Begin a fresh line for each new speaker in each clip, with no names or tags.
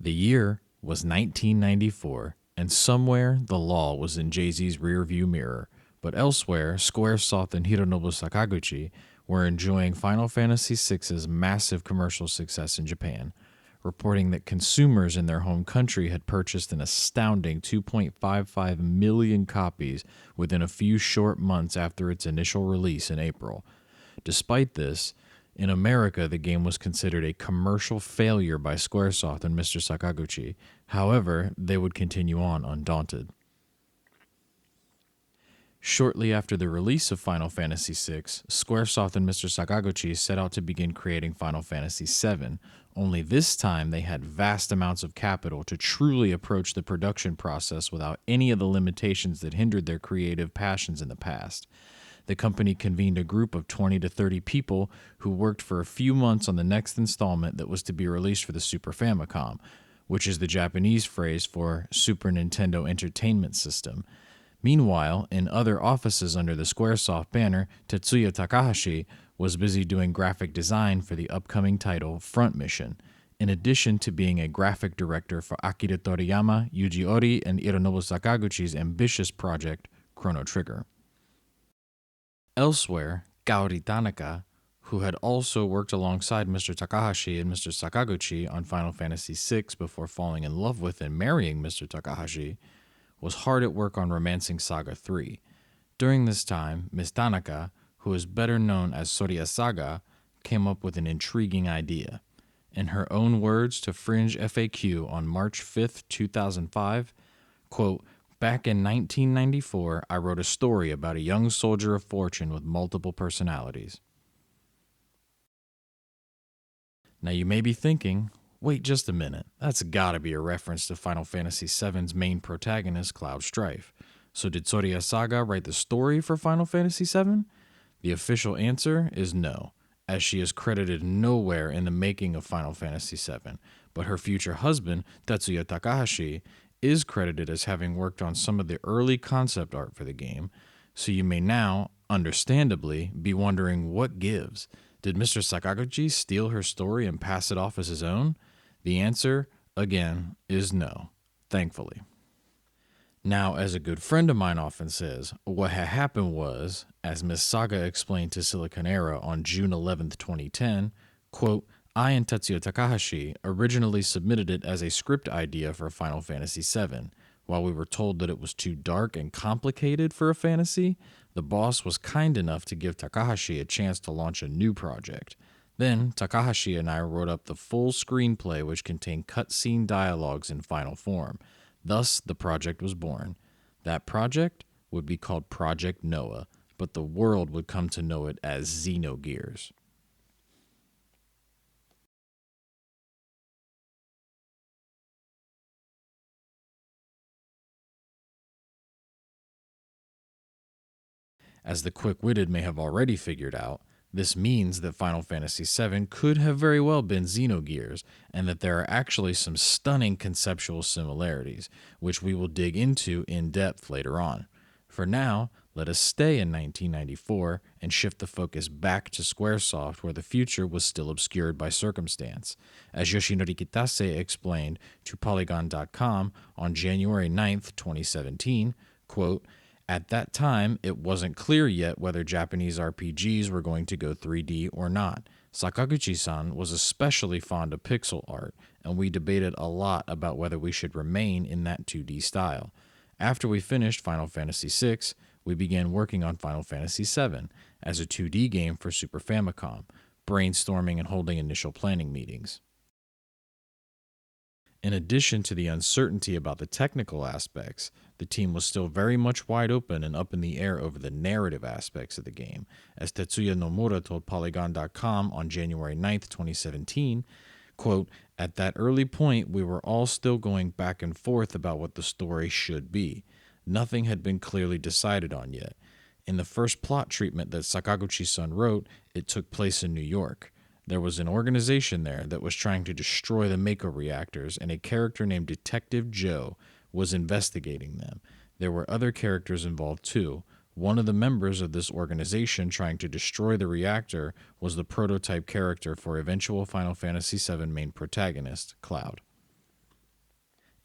The year was 1994, and somewhere the law was in Jay-Z's rearview mirror, but elsewhere, Squaresoft and Hironobu Sakaguchi were enjoying Final Fantasy VI's massive commercial success in Japan, reporting that consumers in their home country had purchased an astounding 2.55 million copies within a few short months after its initial release in April. Despite this, in America, the game was considered a commercial failure by Squaresoft and Mr. Sakaguchi. However, they would continue on undaunted. Shortly after the release of Final Fantasy VI, Squaresoft and Mr. Sakaguchi set out to begin creating Final Fantasy VII, only this time they had vast amounts of capital to truly approach the production process without any of the limitations that hindered their creative passions in the past. The company convened a group of 20 to 30 people who worked for a few months on the next installment that was to be released for the Super Famicom, which is the Japanese phrase for Super Nintendo Entertainment System. Meanwhile, in other offices under the Squaresoft banner, Tetsuya Takahashi was busy doing graphic design for the upcoming title Front Mission, in addition to being a graphic director for Akira Toriyama, Yuji Ori, and Hironobu Sakaguchi's ambitious project, Chrono Trigger. Elsewhere, Kaori Tanaka, who had also worked alongside Mr. Takahashi and Mr. Sakaguchi on Final Fantasy VI before falling in love with and marrying Mr. Takahashi, was hard at work on Romancing Saga 3. During this time, Ms. Tanaka, who is better known as Soria Saga, came up with an intriguing idea. In her own words to Fringe FAQ on March 5, 2005, quote, "Back in 1994, I wrote a story about a young soldier of fortune with multiple personalities." Now you may be thinking, wait just a minute, that's gotta be a reference to Final Fantasy VII's main protagonist, Cloud Strife. So did Soria Saga write the story for Final Fantasy VII? The official answer is no, as she is credited nowhere in the making of Final Fantasy VII, but her future husband, Tetsuya Takahashi, is credited as having worked on some of the early concept art for the game, so you may now, understandably, be wondering what gives. Did Mr. Sakaguchi steal her story and pass it off as his own? The answer, again, is no, thankfully. Now, as a good friend of mine often says, what had happened was, as Ms. Saga explained to Silicon Era on June 11th, 2010, quote, "I and Tetsuya Takahashi originally submitted it as a script idea for Final Fantasy VII. While we were told that it was too dark and complicated for a fantasy, the boss was kind enough to give Takahashi a chance to launch a new project. Then, Takahashi and I wrote up the full screenplay which contained cutscene dialogues in final form. Thus, the project was born. That project would be called Project Noah, but the world would come to know it as Xenogears." As the quick-witted may have already figured out, this means that Final Fantasy VII could have very well been Xenogears, and that there are actually some stunning conceptual similarities, which we will dig into in depth later on. For now, let us stay in 1994 and shift the focus back to Squaresoft, where the future was still obscured by circumstance. As Yoshinori Kitase explained to Polygon.com on January 9th, 2017, quote, "At that time, it wasn't clear yet whether Japanese RPGs were going to go 3D or not. Sakaguchi-san was especially fond of pixel art, and we debated a lot about whether we should remain in that 2D style. After we finished Final Fantasy VI, we began working on Final Fantasy VII as a 2D game for Super Famicom, brainstorming and holding initial planning meetings." In addition to the uncertainty about the technical aspects, the team was still very much wide open and up in the air over the narrative aspects of the game. As Tetsuya Nomura told Polygon.com on January 9th, 2017, quote, "At that early point, we were all still going back and forth about what the story should be. Nothing had been clearly decided on yet. In the first plot treatment that Sakaguchi-san wrote, it took place in New York. There was an organization there that was trying to destroy the Mako reactors, and a character named Detective Joe was investigating them. There were other characters involved too. One of the members of this organization trying to destroy the reactor was the prototype character for eventual Final Fantasy VII main protagonist, Cloud."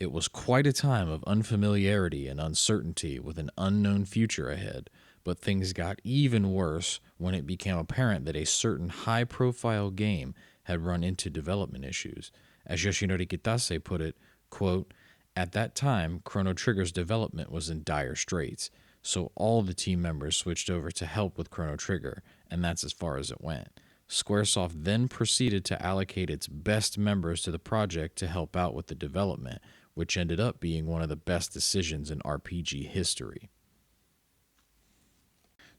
It was quite a time of unfamiliarity and uncertainty with an unknown future ahead, but things got even worse when it became apparent that a certain high-profile game had run into development issues. As Yoshinori Kitase put it, quote, "At that time, Chrono Trigger's development was in dire straits, so all the team members switched over to help with Chrono Trigger, and that's as far as it went. Squaresoft then proceeded to allocate its best members to the project to help out with the development, which ended up being one of the best decisions in RPG history."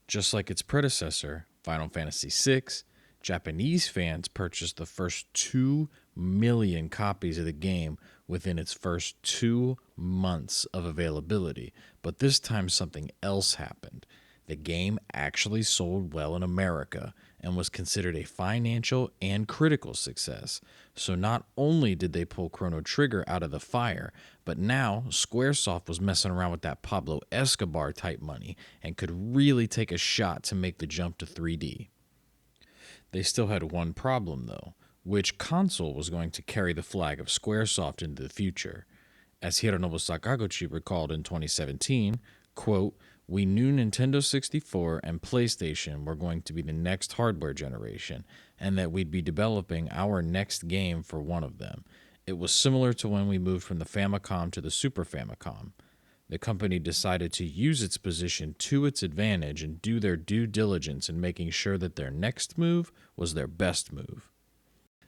Just like its predecessor, Final Fantasy VI, Japanese fans purchased the first 2 million copies of the game within its first 2 months of availability, but this time something else happened. The game actually sold well in America and was considered a financial and critical success. So not only did they pull Chrono Trigger out of the fire, but now Squaresoft was messing around with that Pablo Escobar type money and could really take a shot to make the jump to 3D. They still had one problem though: which console was going to carry the flag of Squaresoft into the future? As Hironobu Sakaguchi recalled in 2017, quote, "We knew Nintendo 64 and PlayStation were going to be the next hardware generation, and that we'd be developing our next game for one of them. It was similar to when we moved from the Famicom to the Super Famicom. The company decided to use its position to its advantage and do their due diligence in making sure that their next move was their best move.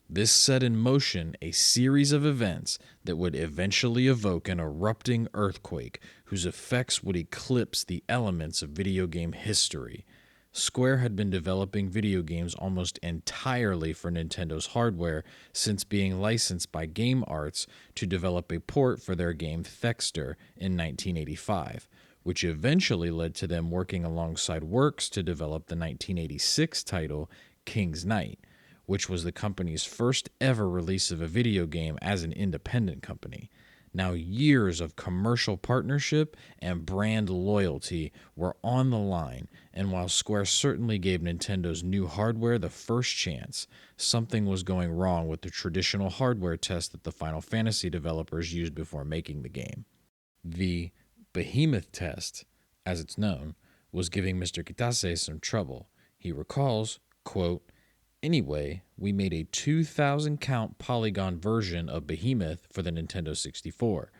This set in motion a series of events that would eventually evoke an erupting earthquake whose effects would eclipse the elements of video game history. Square had been developing video games almost entirely for Nintendo's hardware since being licensed by Game Arts to develop a port for their game Thexter in 1985, which eventually led to them working alongside Works to develop the 1986 title King's Knight, which was the company's first ever release of a video game as an independent company. Now, years of commercial partnership and brand loyalty were on the line, and while Square certainly gave Nintendo's new hardware the first chance, something was going wrong with the traditional hardware test that the Final Fantasy developers used before making the game. The Behemoth test, as it's known, was giving Mr. Kitase some trouble. He recalls, quote, "Anyway, we made a 2,000 count polygon version of Behemoth for the Nintendo 64,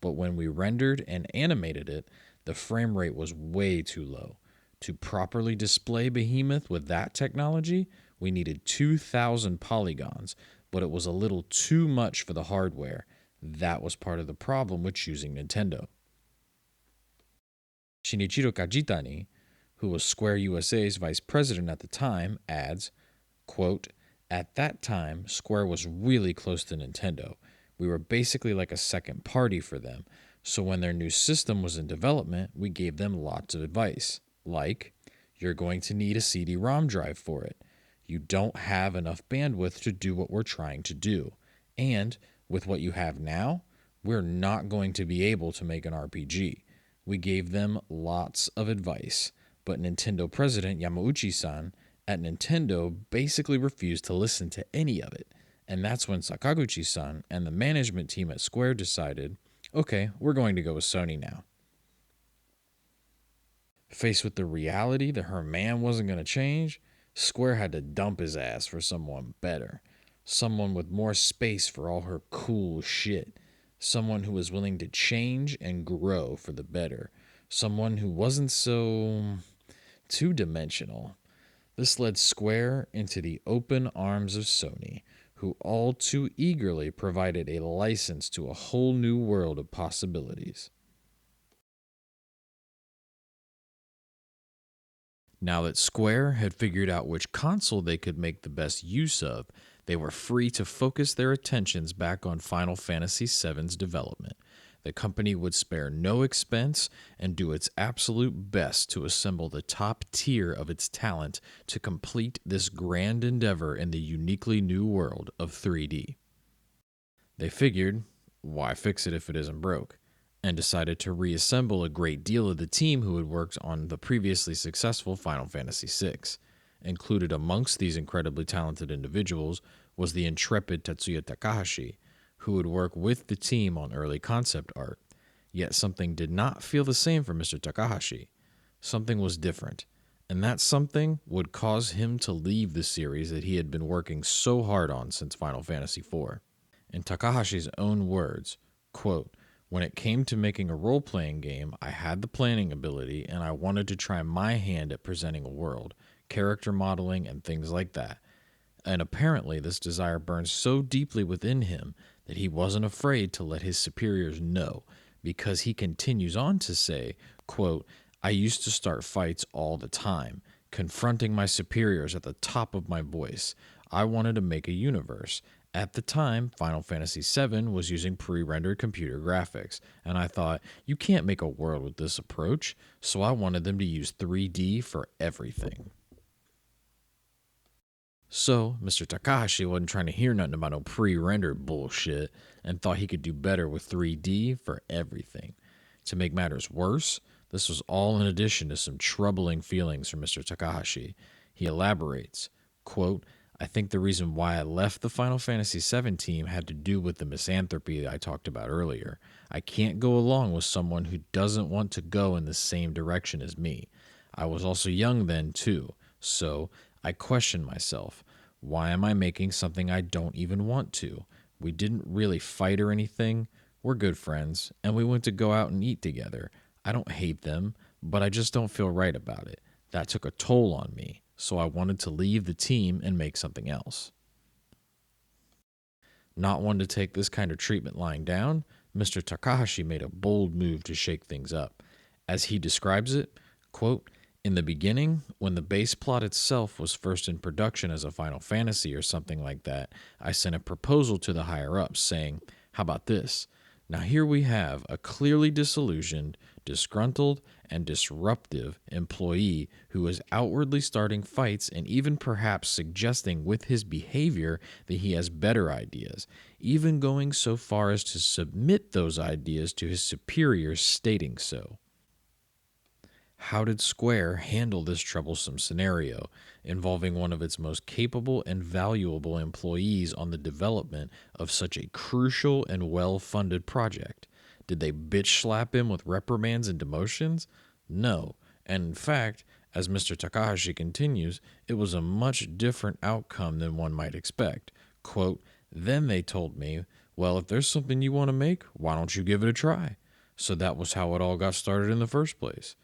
but when we rendered and animated it, the frame rate was way too low. To properly display Behemoth with that technology, we needed 2,000 polygons, but it was a little too much for the hardware. That was part of the problem with choosing Nintendo." Shinichiro Kajitani, who was Square USA's vice president at the time, adds, quote, "At that time, Square was really close to Nintendo. We were basically like a second party for them, so when their new system was in development, we gave them lots of advice. Like, you're going to need a CD-ROM drive for it. You don't have enough bandwidth to do what we're trying to do. And with what you have now, we're not going to be able to make an RPG. We gave them lots of advice, but Nintendo president Yamauchi-san at Nintendo basically refused to listen to any of it. And that's when Sakaguchi-san and the management team at Square decided, okay, we're going to go with Sony now." Faced with the reality that her man wasn't going to change, Square had to dump his ass for someone better. Someone with more space for all her cool shit. Someone who was willing to change and grow for the better. Someone who wasn't so two-dimensional. This led Square into the open arms of Sony, who all too eagerly provided a license to a whole new world of possibilities. Now that Square had figured out which console they could make the best use of, they were free to focus their attentions back on Final Fantasy VII's development. The company would spare no expense and do its absolute best to assemble the top tier of its talent to complete this grand endeavor in the uniquely new world of 3D. They figured, why fix it if it isn't broke? And decided to reassemble a great deal of the team who had worked on the previously successful Final Fantasy VI. Included amongst these incredibly talented individuals was the intrepid Tetsuya Takahashi, who would work with the team on early concept art. Yet something did not feel the same for Mr. Takahashi. Something was different, and that something would cause him to leave the series that he had been working so hard on since Final Fantasy IV. In Takahashi's own words, quote, "When it came to making a role-playing game, I had the planning ability and I wanted to try my hand at presenting a world, character modeling, and things like that. And apparently this desire burned so deeply within him that he wasn't afraid to let his superiors know, because he continues on to say, quote, I used to start fights all the time, confronting my superiors at the top of my voice. I wanted to make a universe. At the time, Final Fantasy VII was using pre-rendered computer graphics, and I thought, you can't make a world with this approach, so I wanted them to use 3D for everything." So, Mr. Takahashi wasn't trying to hear nothing about no pre-rendered bullshit and thought he could do better with 3D for everything. To make matters worse, this was all in addition to some troubling feelings from Mr. Takahashi. He elaborates, quote, "I think the reason why I left the Final Fantasy VII team had to do with the misanthropy I talked about earlier. I can't go along with someone who doesn't want to go in the same direction as me. I was also young then, too, so I questioned myself. Why am I making something I don't even want to? We didn't really fight or anything. We're good friends, and we went to go out and eat together. I don't hate them, but I just don't feel right about it. That took a toll on me, so I wanted to leave the team and make something else." Not one to take this kind of treatment lying down, Mr. Takahashi made a bold move to shake things up. As he describes it, quote, "In the beginning, when the base plot itself was first in production as a Final Fantasy or something like that, I sent a proposal to the higher-ups saying, how about this? Now here we have a clearly disillusioned, disgruntled, and disruptive employee who is outwardly starting fights and even perhaps suggesting with his behavior that he has better ideas, even going so far as to submit those ideas to his superiors stating so. How did Square handle this troublesome scenario, involving one of its most capable and valuable employees on the development of such a crucial and well-funded project? Did they bitch slap him with reprimands and demotions? No, and in fact, as Mr. Takahashi continues, it was a much different outcome than one might expect. Quote, "Then they told me, well, if there's something you want to make, why don't you give it a try?" So that was how it all got started in the first place.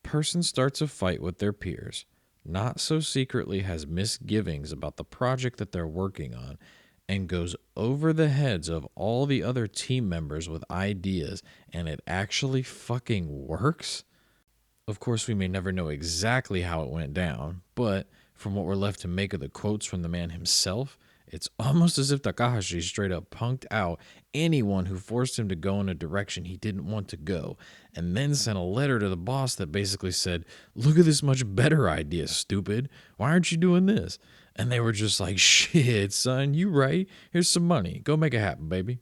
Person starts a fight with their peers, not so secretly has misgivings about the project that they're working on, and goes over the heads of all the other team members with ideas, and it actually fucking works? Of course, we may never know exactly how it went down, but from what we're left to make of the quotes from the man himself, it's almost as if Takahashi straight up punked out anyone who forced him to go in a direction he didn't want to go, and then sent a letter to the boss that basically said, "Look at this much better idea, stupid. Why aren't you doing this?" And they were just like, "Shit, son, you right. Here's some money. Go make it happen, baby."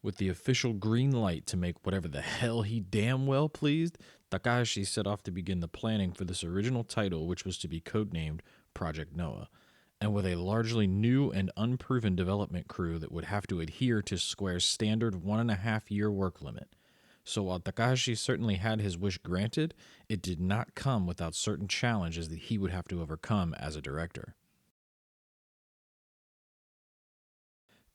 With the official green light to make whatever the hell he damn well pleased, Takahashi set off to begin the planning for this original title, which was to be codenamed Project Noah. And with a largely new and unproven development crew that would have to adhere to Square's standard 1.5 year work limit. So while Takahashi certainly had his wish granted, it did not come without certain challenges that he would have to overcome as a director.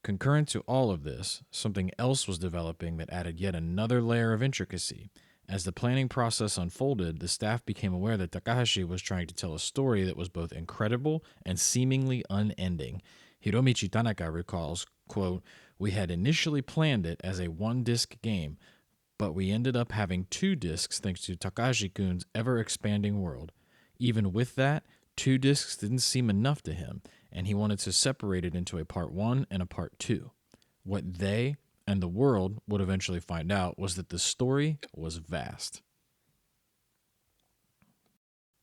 Concurrent to all of this, something else was developing that added yet another layer of intricacy, As the planning process unfolded, the staff became aware that Takahashi was trying to tell a story that was both incredible and seemingly unending. Hiromichi Tanaka recalls, quote, "We had initially planned it as a one-disc game, but we ended up having 2 discs thanks to Takahashi-kun's ever-expanding world. Even with that, 2 discs didn't seem enough to him, and he wanted to separate it into a part 1 and a part 2. What they and the world would eventually find out was that the story was vast.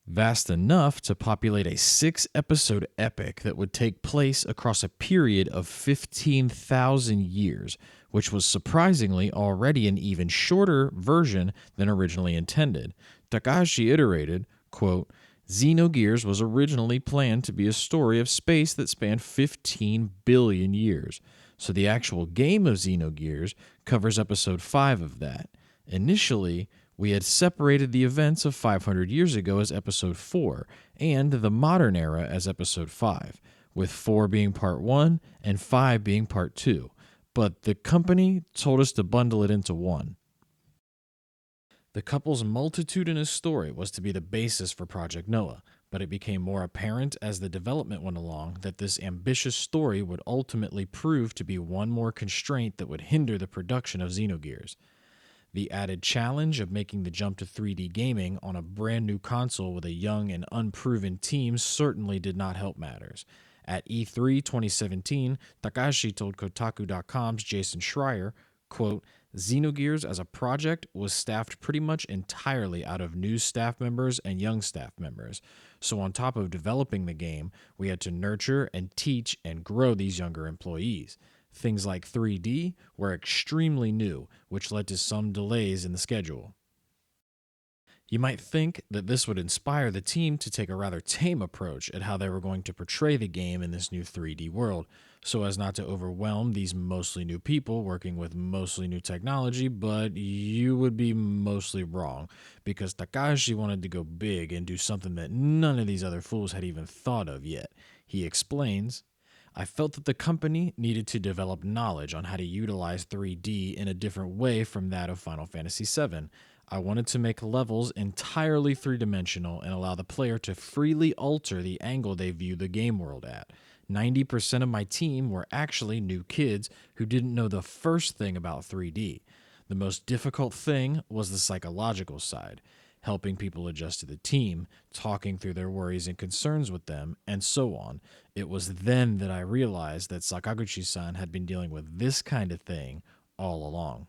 Vast enough to populate a 6-episode epic that would take place across a period of 15,000 years, which was surprisingly already an even shorter version than originally intended. Takahashi iterated, quote, "Xenogears was originally planned to be a story of space that spanned 15 billion years. So the actual game of Xenogears covers episode 5 of that. Initially, we had separated the events of 500 years ago as episode 4 and the modern era as episode 5, with 4 being part 1 and 5 being part 2. But the company told us to bundle it into one." The couple's multitudinous story was to be the basis for Project Noah, but it became more apparent as the development went along that this ambitious story would ultimately prove to be one more constraint that would hinder the production of Xenogears. The added challenge of making the jump to 3D gaming on a brand new console with a young and unproven team certainly did not help matters. At E3 2017, Takahashi told Kotaku.com's Jason Schreier, quote, "Xenogears as a project was staffed pretty much entirely out of new staff members and young staff members. So on top of developing the game, we had to nurture and teach and grow these younger employees. Things like 3D were extremely new, which led to some delays in the schedule." You might think that this would inspire the team to take a rather tame approach at how they were going to portray the game in this new 3D world, so as not to overwhelm these mostly new people working with mostly new technology, but you would be mostly wrong, because Takahashi wanted to go big and do something that none of these other fools had even thought of yet. He explains, "I felt that the company needed to develop knowledge on how to utilize 3D in a different way from that of Final Fantasy VII. I wanted to make levels entirely three-dimensional and allow the player to freely alter the angle they view the game world at. 90% of my team were actually new kids who didn't know the first thing about 3D. The most difficult thing was the psychological side, helping people adjust to the team, talking through their worries and concerns with them, and so on. It was then that I realized that Sakaguchi-san had been dealing with this kind of thing all along."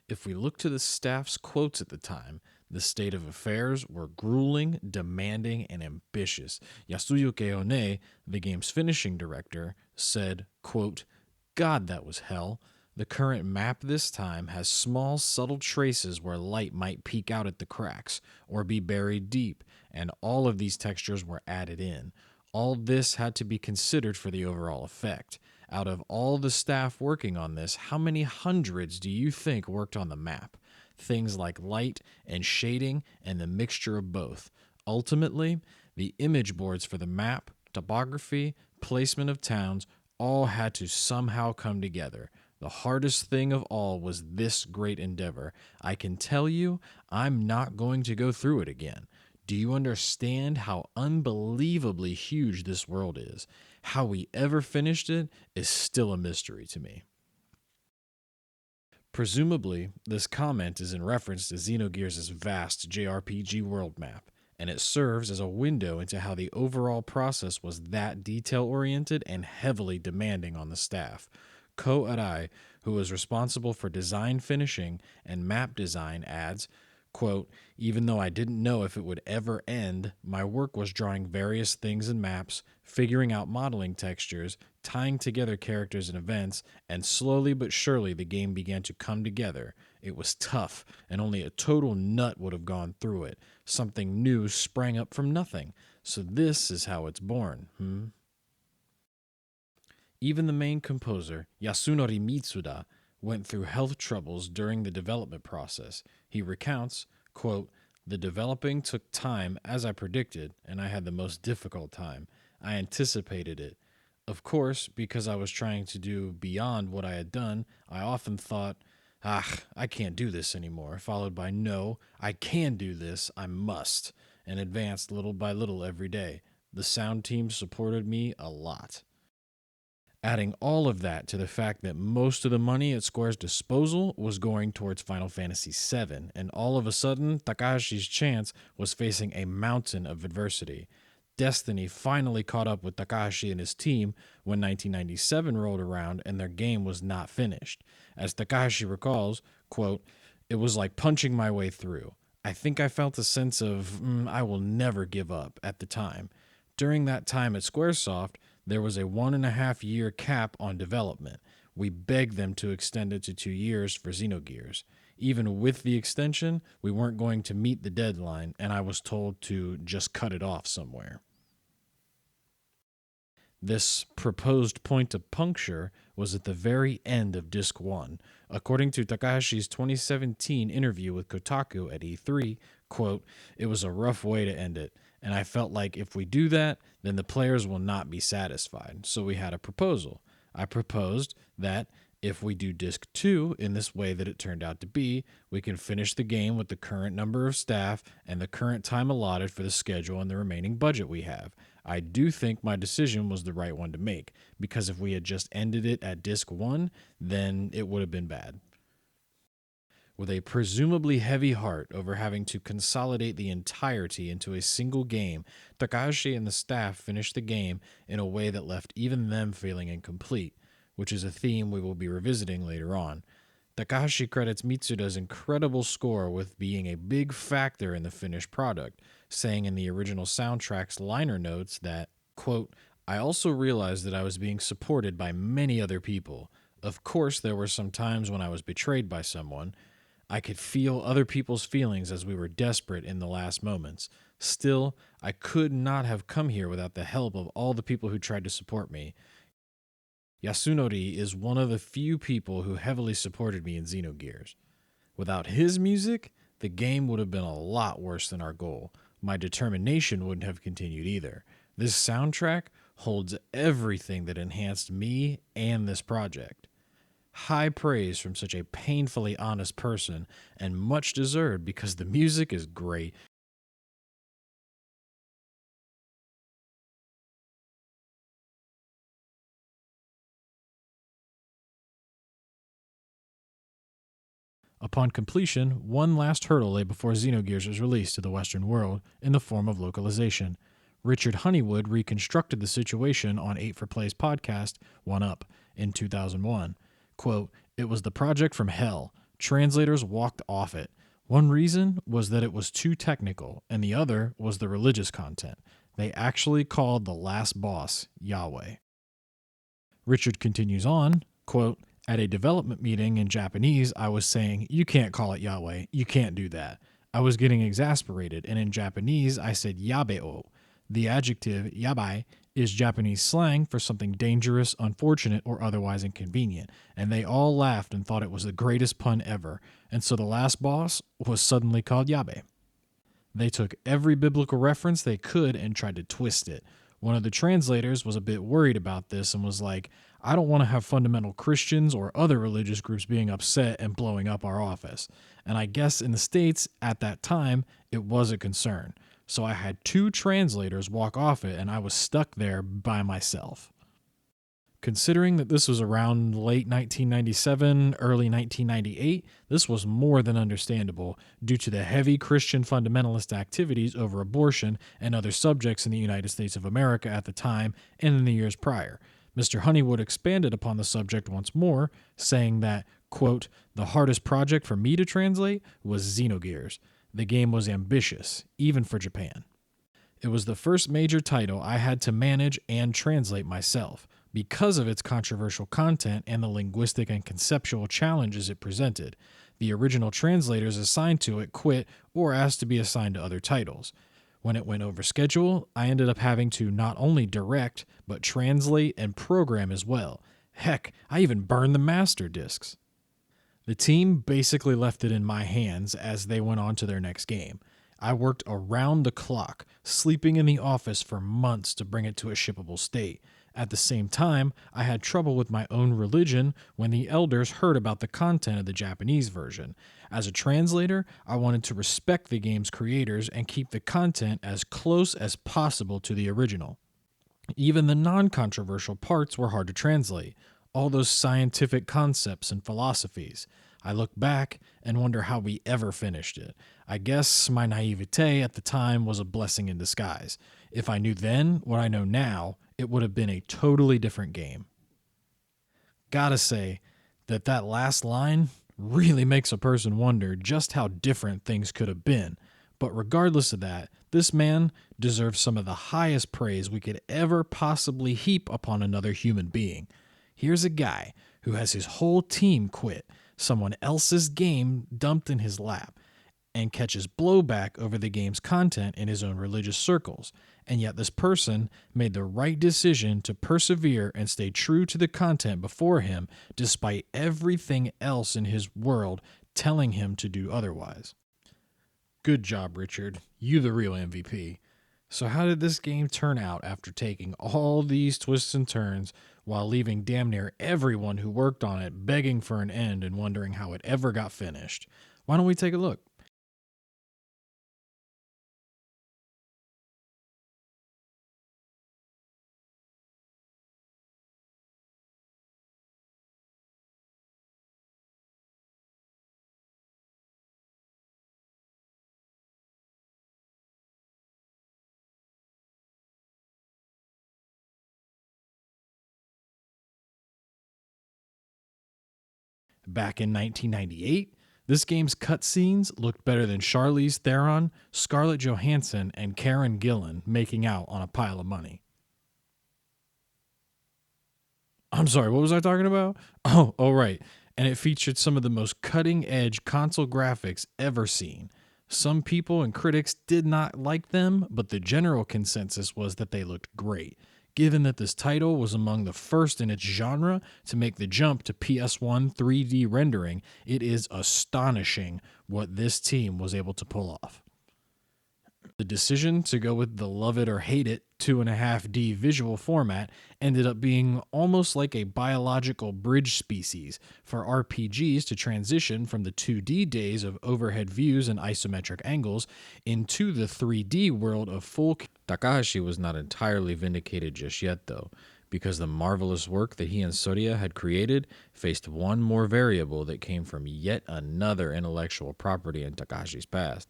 If we look to the staff's quotes at the time, the state of affairs were grueling, demanding, and ambitious. Yasuyuki One, the game's finishing director, said, quote, "God, that was hell. The current map this time has small, subtle traces where light might peek out at the cracks or be buried deep, and all of these textures were added in. All this had to be considered for the overall effect. Out of all the staff working on this, how many hundreds do you think worked on the map? Things like light and shading and the mixture of both. Ultimately, the image boards for the map, topography, placement of towns, all had to somehow come together. The hardest thing of all was this great endeavor. I can tell you, I'm not going to go through it again. Do you understand how unbelievably huge this world is? How we ever finished it is still a mystery to me." Presumably, this comment is in reference to Xenogears' vast JRPG world map, and it serves as a window into how the overall process was that detail-oriented and heavily demanding on the staff. Ko Arai, who was responsible for design finishing and map design, adds, quote, "Even though I didn't know if it would ever end, my work was drawing various things in maps, figuring out modeling textures, tying together characters and events, and slowly but surely the game began to come together. It was tough, and only a total nut would have gone through it. Something new sprang up from nothing. So this is how it's born, Even the main composer, Yasunori Mitsuda, went through health troubles during the development process. He recounts, quote, The developing took time as I predicted, and I had the most difficult time. I anticipated it. Of course, because I was trying to do beyond what I had done, I often thought, I can't do this anymore, followed by no, I can do this, I must, and advanced little by little every day. The sound team supported me a lot. Adding all of that to the fact that most of the money at Square's disposal was going towards Final Fantasy VII, and all of a sudden, Takahashi's chance was facing a mountain of adversity. Destiny finally caught up with Takahashi and his team when 1997 rolled around and their game was not finished. As Takahashi recalls, quote, "It was like punching my way through. I think I felt a sense of, I will never give up at the time. During that time at Squaresoft, there was a 1.5 year cap on development. We begged them to extend it to 2 years for Xenogears. Even with the extension, we weren't going to meet the deadline, and I was told to just cut it off somewhere." This proposed point of puncture was at the very end of Disc 1. According to Takahashi's 2017 interview with Kotaku at E3, quote, "It was a rough way to end it, and I felt like if we do that, then the players will not be satisfied. So we had a proposal. I proposed that if we do Disc 2 in this way that it turned out to be, we can finish the game with the current number of staff and the current time allotted for the schedule and the remaining budget we have. I do think my decision was the right one to make, because if we had just ended it at Disc 1, then it would have been bad." With a presumably heavy heart over having to consolidate the entirety into a single game, Takahashi and the staff finished the game in a way that left even them feeling incomplete, which is a theme we will be revisiting later on. Takahashi credits Mitsuda's incredible score with being a big factor in the finished product, saying in the original soundtrack's liner notes that, quote, "I also realized that I was being supported by many other people. Of course, there were some times when I was betrayed by someone. I could feel other people's feelings as we were desperate in the last moments. Still, I could not have come here without the help of all the people who tried to support me. Yasunori is one of the few people who heavily supported me in Xenogears. Without his music, the game would have been a lot worse than our goal. My determination wouldn't have continued either. This soundtrack holds everything that enhanced me and this project." High praise from such a painfully honest person, and much deserved because the music is great. Upon completion, one last hurdle lay before Xenogears was released to the Western world in the form of localization. Richard Honeywood reconstructed the situation on 8 for Play's podcast, One Up, in 2001. Quote, "It was the project from hell. Translators walked off it. One reason was that it was too technical, and the other was the religious content. They actually called the last boss Yahweh." Richard continues on, quote, "At a development meeting in Japanese, I was saying, 'You can't call it Yahweh. You can't do that.' I was getting exasperated, and in Japanese, I said Yabeo. The adjective yabai is Japanese slang for something dangerous, unfortunate, or otherwise inconvenient, and they all laughed and thought it was the greatest pun ever, and so the last boss was suddenly called Yabe. They took every biblical reference they could and tried to twist it. One of the translators was a bit worried about this and was like, 'I don't want to have fundamental Christians or other religious groups being upset and blowing up our office.' And I guess in the States, at that time, it was a concern. So I had 2 translators walk off it, and I was stuck there by myself." Considering that this was around late 1997, early 1998, this was more than understandable due to the heavy Christian fundamentalist activities over abortion and other subjects in the United States of America at the time and in the years prior. Mr. Honeywood expanded upon the subject once more, saying that, quote, "The hardest project for me to translate was Xenogears. The game was ambitious, even for Japan. It was the first major title I had to manage and translate myself, because of its controversial content and the linguistic and conceptual challenges it presented. The original translators assigned to it quit or asked to be assigned to other titles. When it went over schedule, I ended up having to not only direct, but translate and program as well. Heck, I even burned the master discs. The team basically left it in my hands as they went on to their next game. I worked around the clock, sleeping in the office for months to bring it to a shippable state. At the same time, I had trouble with my own religion when the elders heard about the content of the Japanese version. As a translator, I wanted to respect the game's creators and keep the content as close as possible to the original. Even the non controversial parts were hard to translate, all those scientific concepts and philosophies. I look back and wonder how we ever finished it. I guess my naivete at the time was a blessing in disguise. If I knew then what I know now, it would have been a totally different game. Gotta say that last line really makes a person wonder just how different things could have been. But regardless of that, this man deserves some of the highest praise we could ever possibly heap upon another human being. Here's a guy who has his whole team quit, someone else's game dumped in his lap, and catches blowback over the game's content in his own religious circles. And yet this person made the right decision to persevere and stay true to the content before him, despite everything else in his world telling him to do otherwise. Good job, Richard. You the real MVP. So how did this game turn out after taking all these twists and turns while leaving damn near everyone who worked on it begging for an end and wondering how it ever got finished? Why don't we take a look? Back in 1998, this game's cutscenes looked better than Charlize Theron, Scarlett Johansson, and Karen Gillan making out on a pile of money. I'm sorry, what was I talking about? Oh, right. And it featured some of the most cutting edge console graphics ever seen. Some people and critics did not like them, but the general consensus was that they looked great. Given that this title was among the first in its genre to make the jump to PS1 3D rendering, it is astonishing what this team was able to pull off. The decision to go with the love it or hate it 2.5D visual format ended up being almost like a biological bridge species for RPGs to transition from the 2D days of overhead views and isometric angles into the 3D world of full. Takahashi was not entirely vindicated just yet, though, because the marvelous work that he and Soria had created faced one more variable that came from yet another intellectual property in Takahashi's past.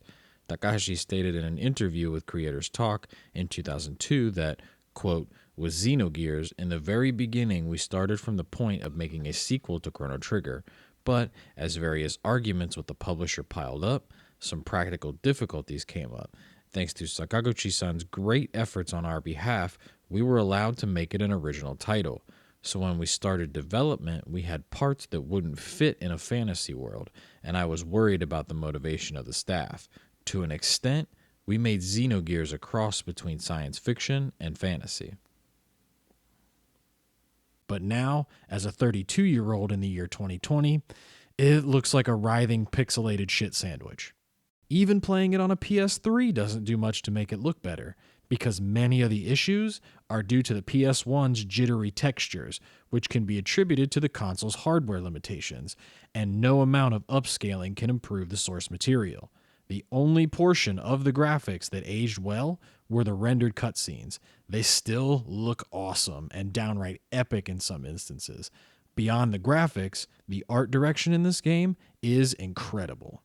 Takahashi stated in an interview with Creators Talk in 2002 that, quote, with Xenogears, in the very beginning we started from the point of making a sequel to Chrono Trigger, but as various arguments with the publisher piled up, some practical difficulties came up. Thanks to Sakaguchi-san's great efforts on our behalf, we were allowed to make it an original title. So when we started development, we had parts that wouldn't fit in a fantasy world, and I was worried about the motivation of the staff. To an extent, we made Xenogears a cross between science fiction and fantasy. But now, as a 32-year-old in the year 2020, it looks like a writhing pixelated shit sandwich. Even playing it on a PS3 doesn't do much to make it look better, because many of the issues are due to the PS1's jittery textures, which can be attributed to the console's hardware limitations, and no amount of upscaling can improve the source material. The only portion of the graphics that aged well were the rendered cutscenes. They still look awesome and downright epic in some instances. Beyond the graphics, the art direction in this game is incredible.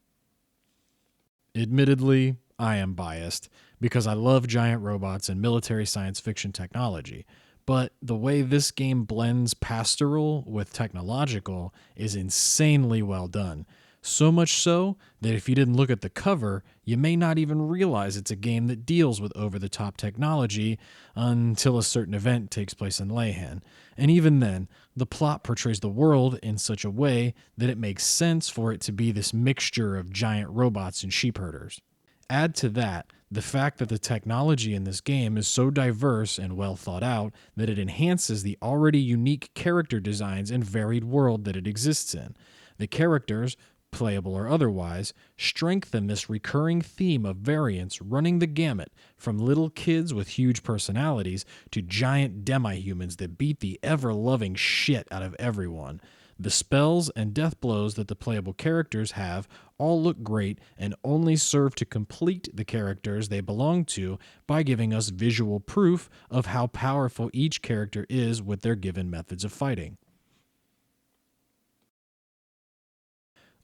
Admittedly, I am biased because I love giant robots and military science fiction technology, but the way this game blends pastoral with technological is insanely well done. So much so that if you didn't look at the cover, you may not even realize it's a game that deals with over-the-top technology until a certain event takes place in Leyhan. And even then, the plot portrays the world in such a way that it makes sense for it to be this mixture of giant robots and sheep herders. Add to that the fact that the technology in this game is so diverse and well thought out that it enhances the already unique character designs and varied world that it exists in. The characters, playable or otherwise, strengthen this recurring theme of variance running the gamut from little kids with huge personalities to giant demi-humans that beat the ever-loving shit out of everyone. The spells and death blows that the playable characters have all look great and only serve to complete the characters they belong to by giving us visual proof of how powerful each character is with their given methods of fighting.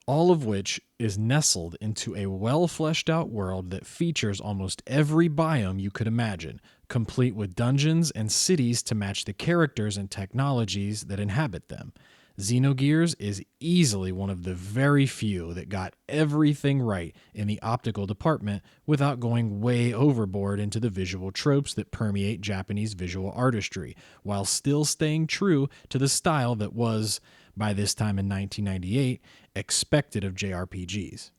All of which is nestled into a well fleshed out world that features almost every biome you could imagine, complete with dungeons and cities to match the characters and technologies that inhabit them. Xenogears is easily one of the very few that got everything right in the optical department without going way overboard into the visual tropes that permeate Japanese visual artistry, while still staying true to the style that was, by this time in 1998, expected of JRPGs.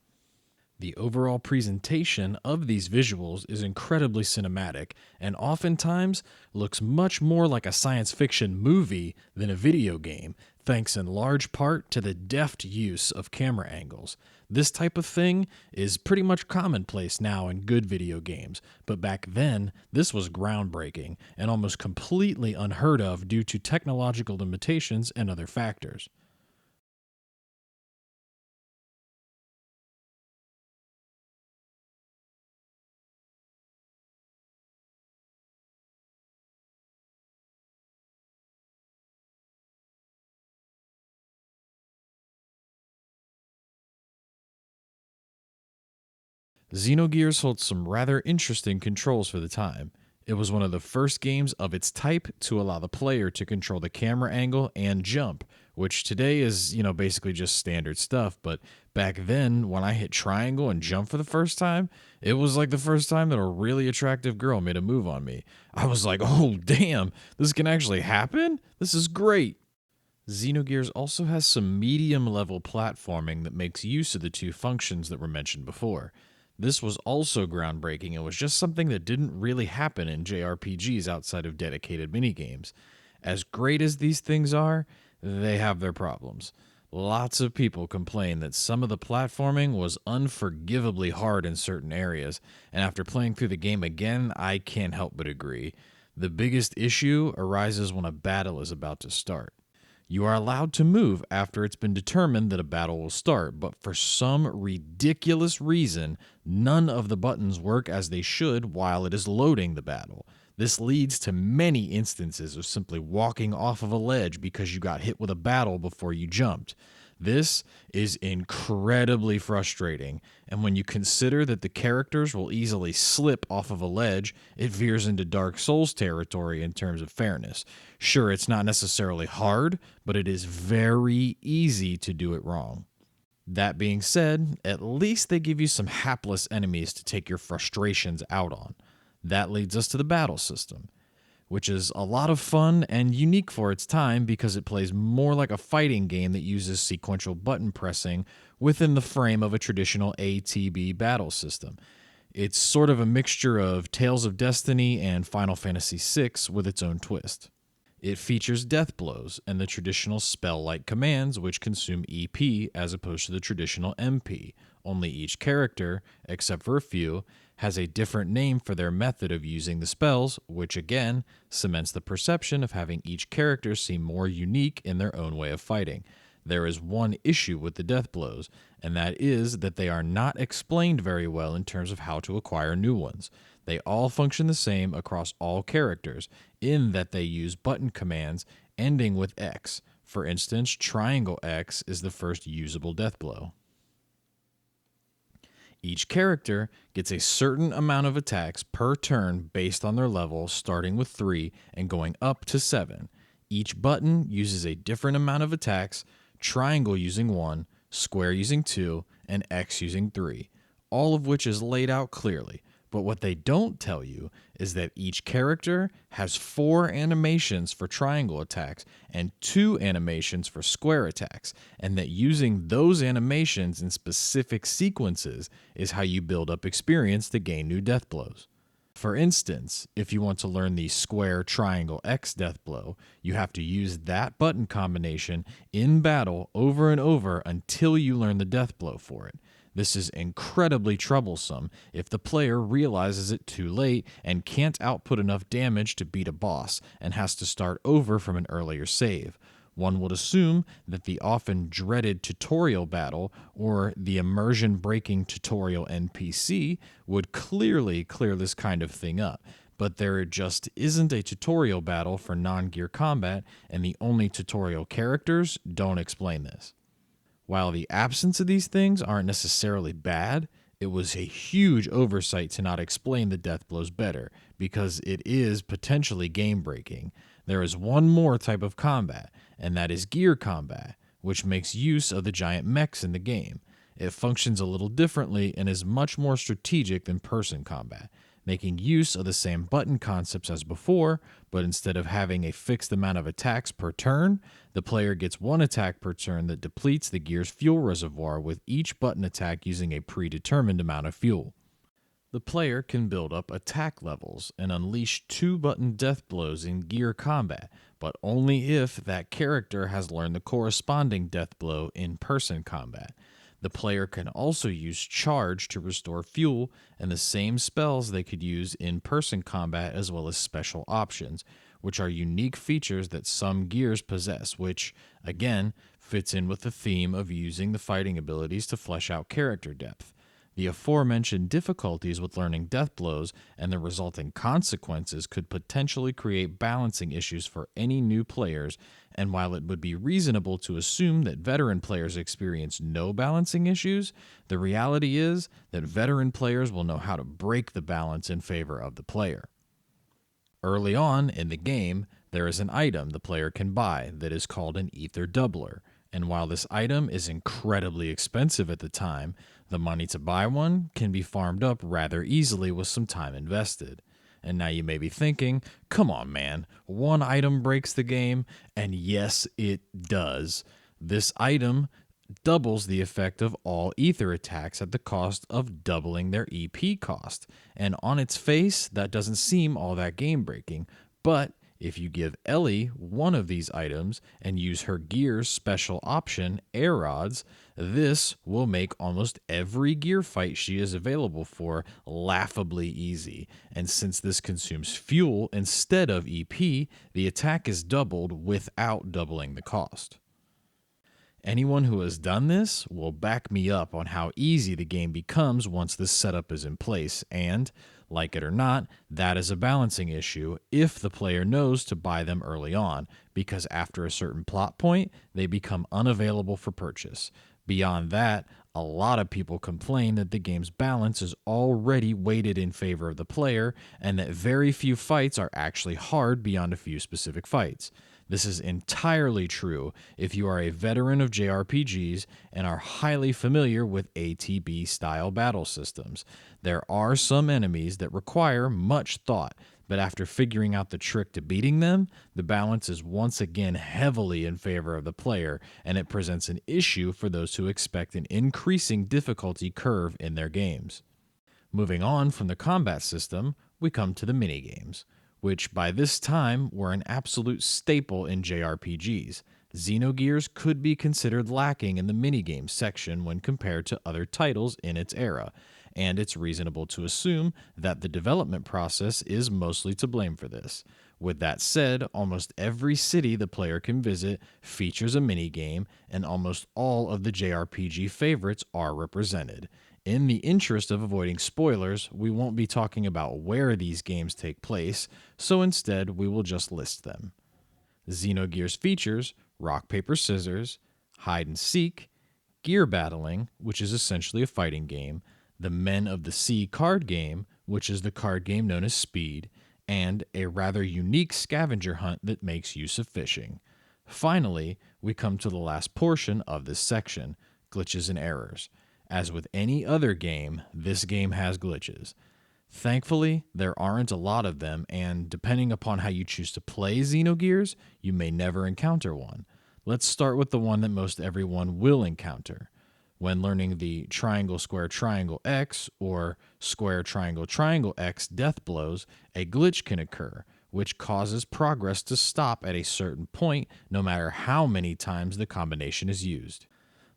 The overall presentation of these visuals is incredibly cinematic and oftentimes looks much more like a science fiction movie than a video game, thanks in large part to the deft use of camera angles. This type of thing is pretty much commonplace now in good video games, but back then, this was groundbreaking and almost completely unheard of due to technological limitations and other factors. Xenogears holds some rather interesting controls for the time. It was one of the first games of its type to allow the player to control the camera angle and jump, which today is, basically just standard stuff, but back then when I hit triangle and jump for the first time, it was like the first time that a really attractive girl made a move on me. I was like, "Oh, damn, this can actually happen? This is great." Xenogears also has some medium level platforming that makes use of the two functions that were mentioned before. This was also groundbreaking and was just something that didn't really happen in JRPGs outside of dedicated minigames. As great as these things are, they have their problems. Lots of people complain that some of the platforming was unforgivably hard in certain areas, and after playing through the game again, I can't help but agree. The biggest issue arises when a battle is about to start. You are allowed to move after it's been determined that a battle will start, but for some ridiculous reason, none of the buttons work as they should while it is loading the battle. This leads to many instances of simply walking off of a ledge because you got hit with a battle before you jumped. This is incredibly frustrating, and when you consider that the characters will easily slip off of a ledge, it veers into Dark Souls territory in terms of fairness. Sure, it's not necessarily hard, but it is very easy to do it wrong. That being said, at least they give you some hapless enemies to take your frustrations out on. That leads us to the battle system, which is a lot of fun and unique for its time because it plays more like a fighting game that uses sequential button pressing within the frame of a traditional ATB battle system. It's sort of a mixture of Tales of Destiny and Final Fantasy VI with its own twist. It features death blows and the traditional spell-like commands which consume EP as opposed to the traditional MP. Only each character, except for a few, has a different name for their method of using the spells, which again cements the perception of having each character seem more unique in their own way of fighting. There is one issue with the death blows, and that is that they are not explained very well in terms of how to acquire new ones. They all function the same across all characters, in that they use button commands ending with X. For instance, triangle X is the first usable death blow. Each character gets a certain amount of attacks per turn based on their level, starting with 3 and going up to 7. Each button uses a different amount of attacks, triangle using 1, square using 2, and X using 3, all of which is laid out clearly. But what they don't tell you is that each character has 4 animations for triangle attacks and 2 animations for square attacks, and that using those animations in specific sequences is how you build up experience to gain new death blows. For instance, if you want to learn the square triangle X death blow, you have to use that button combination in battle over and over until you learn the death blow for it. This is incredibly troublesome if the player realizes it too late and can't output enough damage to beat a boss and has to start over from an earlier save. One would assume that the often dreaded tutorial battle or the immersion breaking tutorial NPC would clearly clear this kind of thing up, but there just isn't a tutorial battle for non-gear combat, and the only tutorial characters don't explain this. While the absence of these things aren't necessarily bad, it was a huge oversight to not explain the death blows better, because it is potentially game breaking. There is one more type of combat, and that is gear combat, which makes use of the giant mechs in the game. It functions a little differently and is much more strategic than person combat, making use of the same button concepts as before, but instead of having a fixed amount of attacks per turn, the player gets one attack per turn that depletes the gear's fuel reservoir with each button attack using a predetermined amount of fuel. The player can build up attack levels and unleash 2-button death blows in gear combat, but only if that character has learned the corresponding death blow in person combat. The player can also use charge to restore fuel and the same spells they could use in person combat, as well as special options, which are unique features that some gears possess, which, again, fits in with the theme of using the fighting abilities to flesh out character depth. The aforementioned difficulties with learning death blows and the resulting consequences could potentially create balancing issues for any new players, and while it would be reasonable to assume that veteran players experience no balancing issues, the reality is that veteran players will know how to break the balance in favor of the player. Early on in the game, there is an item the player can buy that is called an ether doubler, and while this item is incredibly expensive at the time, the money to buy one can be farmed up rather easily with some time invested. And now you may be thinking, come on man, one item breaks the game, and yes it does. This item doubles the effect of all ether attacks at the cost of doubling their EP cost, and on its face that doesn't seem all that game breaking, but if you give Ellie one of these items and use her gear's special option, Air Rods, this will make almost every gear fight she is available for laughably easy. And since this consumes fuel instead of EP, the attack is doubled without doubling the cost. Anyone who has done this will back me up on how easy the game becomes once this setup is in place, and, like it or not, that is a balancing issue if the player knows to buy them early on, because after a certain plot point, they become unavailable for purchase. Beyond that, a lot of people complain that the game's balance is already weighted in favor of the player, and that very few fights are actually hard beyond a few specific fights. This is entirely true if you are a veteran of JRPGs and are highly familiar with ATB-style battle systems. There are some enemies that require much thought, but after figuring out the trick to beating them, the balance is once again heavily in favor of the player, and it presents an issue for those who expect an increasing difficulty curve in their games. Moving on from the combat system, we come to the minigames, which by this time were an absolute staple in JRPGs. Xenogears could be considered lacking in the minigames section when compared to other titles in its era, and it's reasonable to assume that the development process is mostly to blame for this. With that said, almost every city the player can visit features a minigame, and almost all of the JRPG favorites are represented. In the interest of avoiding spoilers, we won't be talking about where these games take place, so instead we will just list them. Xenogears features rock, paper, scissors, hide and seek, gear battling, which is essentially a fighting game, the Men of the Sea card game, which is the card game known as Speed, and a rather unique scavenger hunt that makes use of fishing. Finally, we come to the last portion of this section, glitches and errors. As with any other game, this game has glitches. Thankfully, there aren't a lot of them, and depending upon how you choose to play Xenogears, you may never encounter one. Let's start with the one that most everyone will encounter. When learning the triangle square triangle X or square triangle triangle X death blows, a glitch can occur, which causes progress to stop at a certain point no matter how many times the combination is used.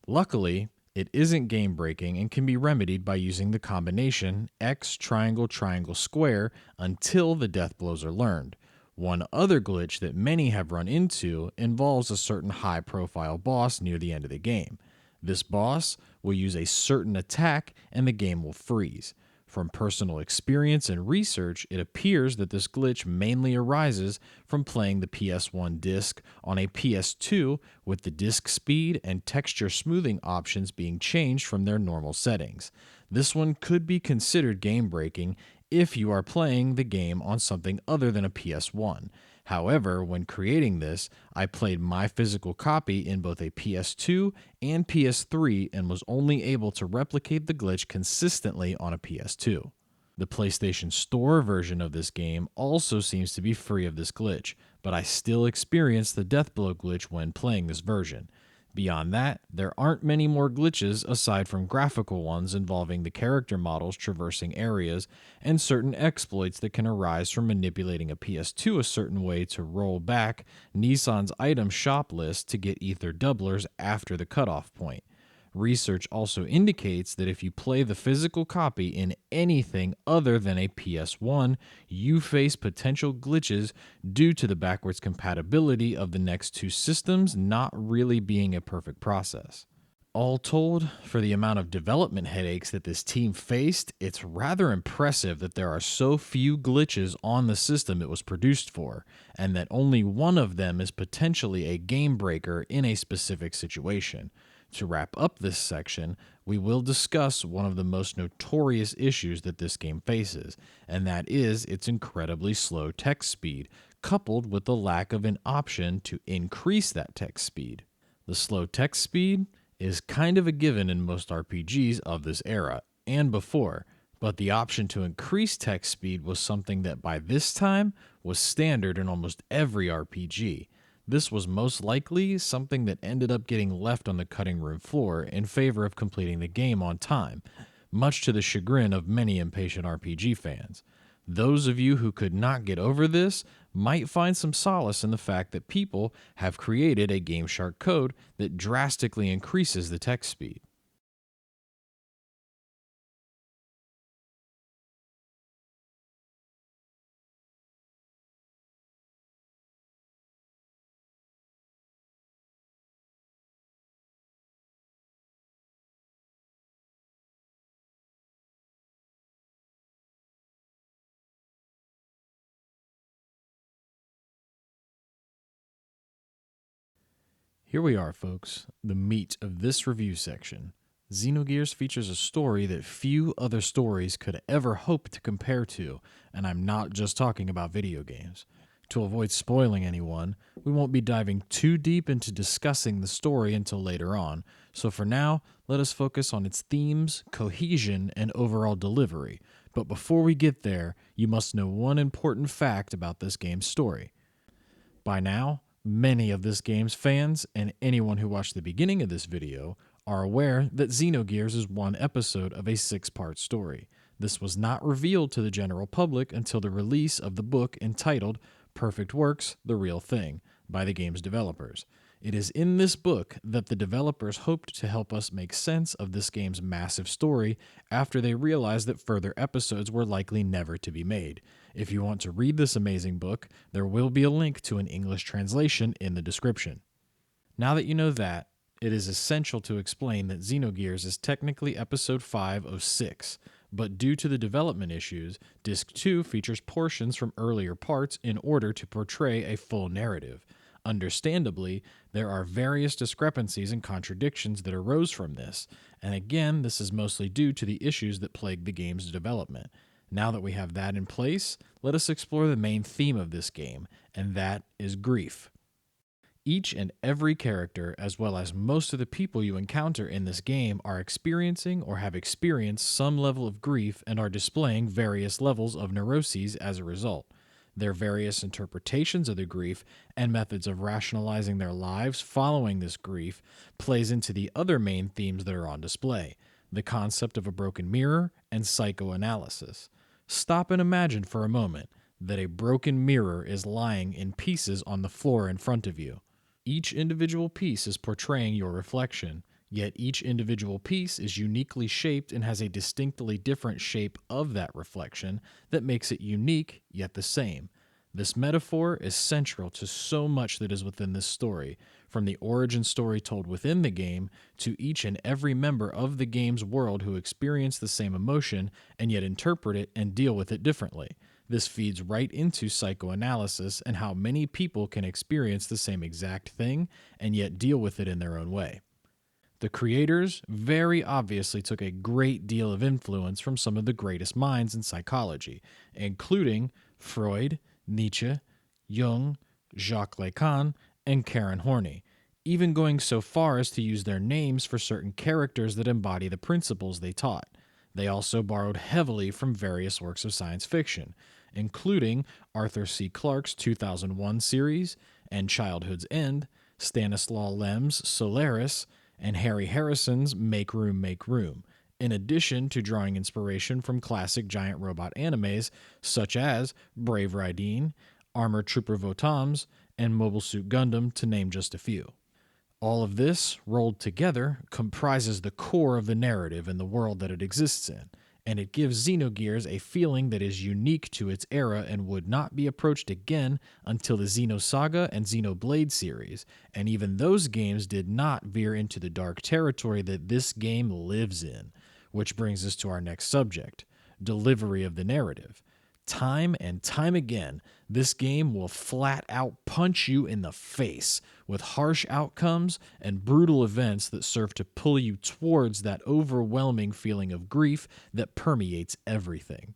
Luckily, it isn't game breaking and can be remedied by using the combination X triangle triangle square until the death blows are learned. One other glitch that many have run into involves a certain high profile boss near the end of the game. This boss will use a certain attack and the game will freeze. From personal experience and research, it appears that this glitch mainly arises from playing the PS1 disc on a PS2 with the disc speed and texture smoothing options being changed from their normal settings. This one could be considered game breaking if you are playing the game on something other than a PS1. However, when creating this, I played my physical copy in both a PS2 and PS3 and was only able to replicate the glitch consistently on a PS2. The PlayStation Store version of this game also seems to be free of this glitch, but I still experience the death blow glitch when playing this version. Beyond that, there aren't many more glitches aside from graphical ones involving the character models traversing areas and certain exploits that can arise from manipulating a PS2 a certain way to roll back Nissan's item shop list to get ether doublers after the cutoff point. Research also indicates that if you play the physical copy in anything other than a PS1, you face potential glitches due to the backwards compatibility of the next two systems not really being a perfect process. All told, for the amount of development headaches that this team faced, it's rather impressive that there are so few glitches on the system it was produced for, and that only one of them is potentially a game breaker in a specific situation. To wrap up this section, we will discuss one of the most notorious issues that this game faces, and that is its incredibly slow text speed, coupled with the lack of an option to increase that text speed. The slow text speed is kind of a given in most RPGs of this era, and before, but the option to increase text speed was something that by this time was standard in almost every RPG. This was most likely something that ended up getting left on the cutting room floor in favor of completing the game on time, much to the chagrin of many impatient RPG fans. Those of you who could not get over this might find some solace in the fact that people have created a GameShark code that drastically increases the text speed. Here we are, folks, the meat of this review section. Xenogears features a story that few other stories could ever hope to compare to, and I'm not just talking about video games. To avoid spoiling anyone, we won't be diving too deep into discussing the story until later on, so for now, let us focus on its themes, cohesion, and overall delivery. But before we get there, you must know one important fact about this game's story. By now, many of this game's fans, and anyone who watched the beginning of this video, are aware that Xenogears is one episode of a 6-part story. This was not revealed to the general public until the release of the book entitled Perfect Works: The Real Thing by the game's developers. It is in this book that the developers hoped to help us make sense of this game's massive story after they realized that further episodes were likely never to be made. If you want to read this amazing book, there will be a link to an English translation in the description. Now that you know that, it is essential to explain that Xenogears is technically episode 5 of 6, but due to the development issues, Disc 2 features portions from earlier parts in order to portray a full narrative. Understandably, there are various discrepancies and contradictions that arose from this, and again, this is mostly due to the issues that plagued the game's development. Now that we have that in place, let us explore the main theme of this game, and that is grief. Each and every character, as well as most of the people you encounter in this game, are experiencing or have experienced some level of grief and are displaying various levels of neuroses as a result. Their various interpretations of the grief and methods of rationalizing their lives following this grief plays into the other main themes that are on display: the concept of a broken mirror and psychoanalysis. Stop and imagine for a moment that a broken mirror is lying in pieces on the floor in front of you. Each individual piece is portraying your reflection, yet each individual piece is uniquely shaped and has a distinctly different shape of that reflection that makes it unique yet the same. This metaphor is central to so much that is within this story, from the origin story told within the game to each and every member of the game's world who experience the same emotion and yet interpret it and deal with it differently. This feeds right into psychoanalysis and how many people can experience the same exact thing and yet deal with it in their own way. The creators very obviously took a great deal of influence from some of the greatest minds in psychology, including Freud, Nietzsche, Jung, Jacques Lacan, and Karen Horney, even going so far as to use their names for certain characters that embody the principles they taught. They also borrowed heavily from various works of science fiction, including Arthur C. Clarke's 2001 series and Childhood's End, Stanislaw Lem's Solaris, and Harry Harrison's Make Room, Make Room, in addition to drawing inspiration from classic giant robot animes such as Brave Rydeen, Armored Trooper Votoms, and Mobile Suit Gundam, to name just a few. All of this, rolled together, comprises the core of the narrative and the world that it exists in, and it gives Xenogears a feeling that is unique to its era and would not be approached again until the Xenosaga and Xenoblade series, and even those games did not veer into the dark territory that this game lives in, which brings us to our next subject: delivery of the narrative. Time and time again, this game will flat out punch you in the face with harsh outcomes and brutal events that serve to pull you towards that overwhelming feeling of grief that permeates everything.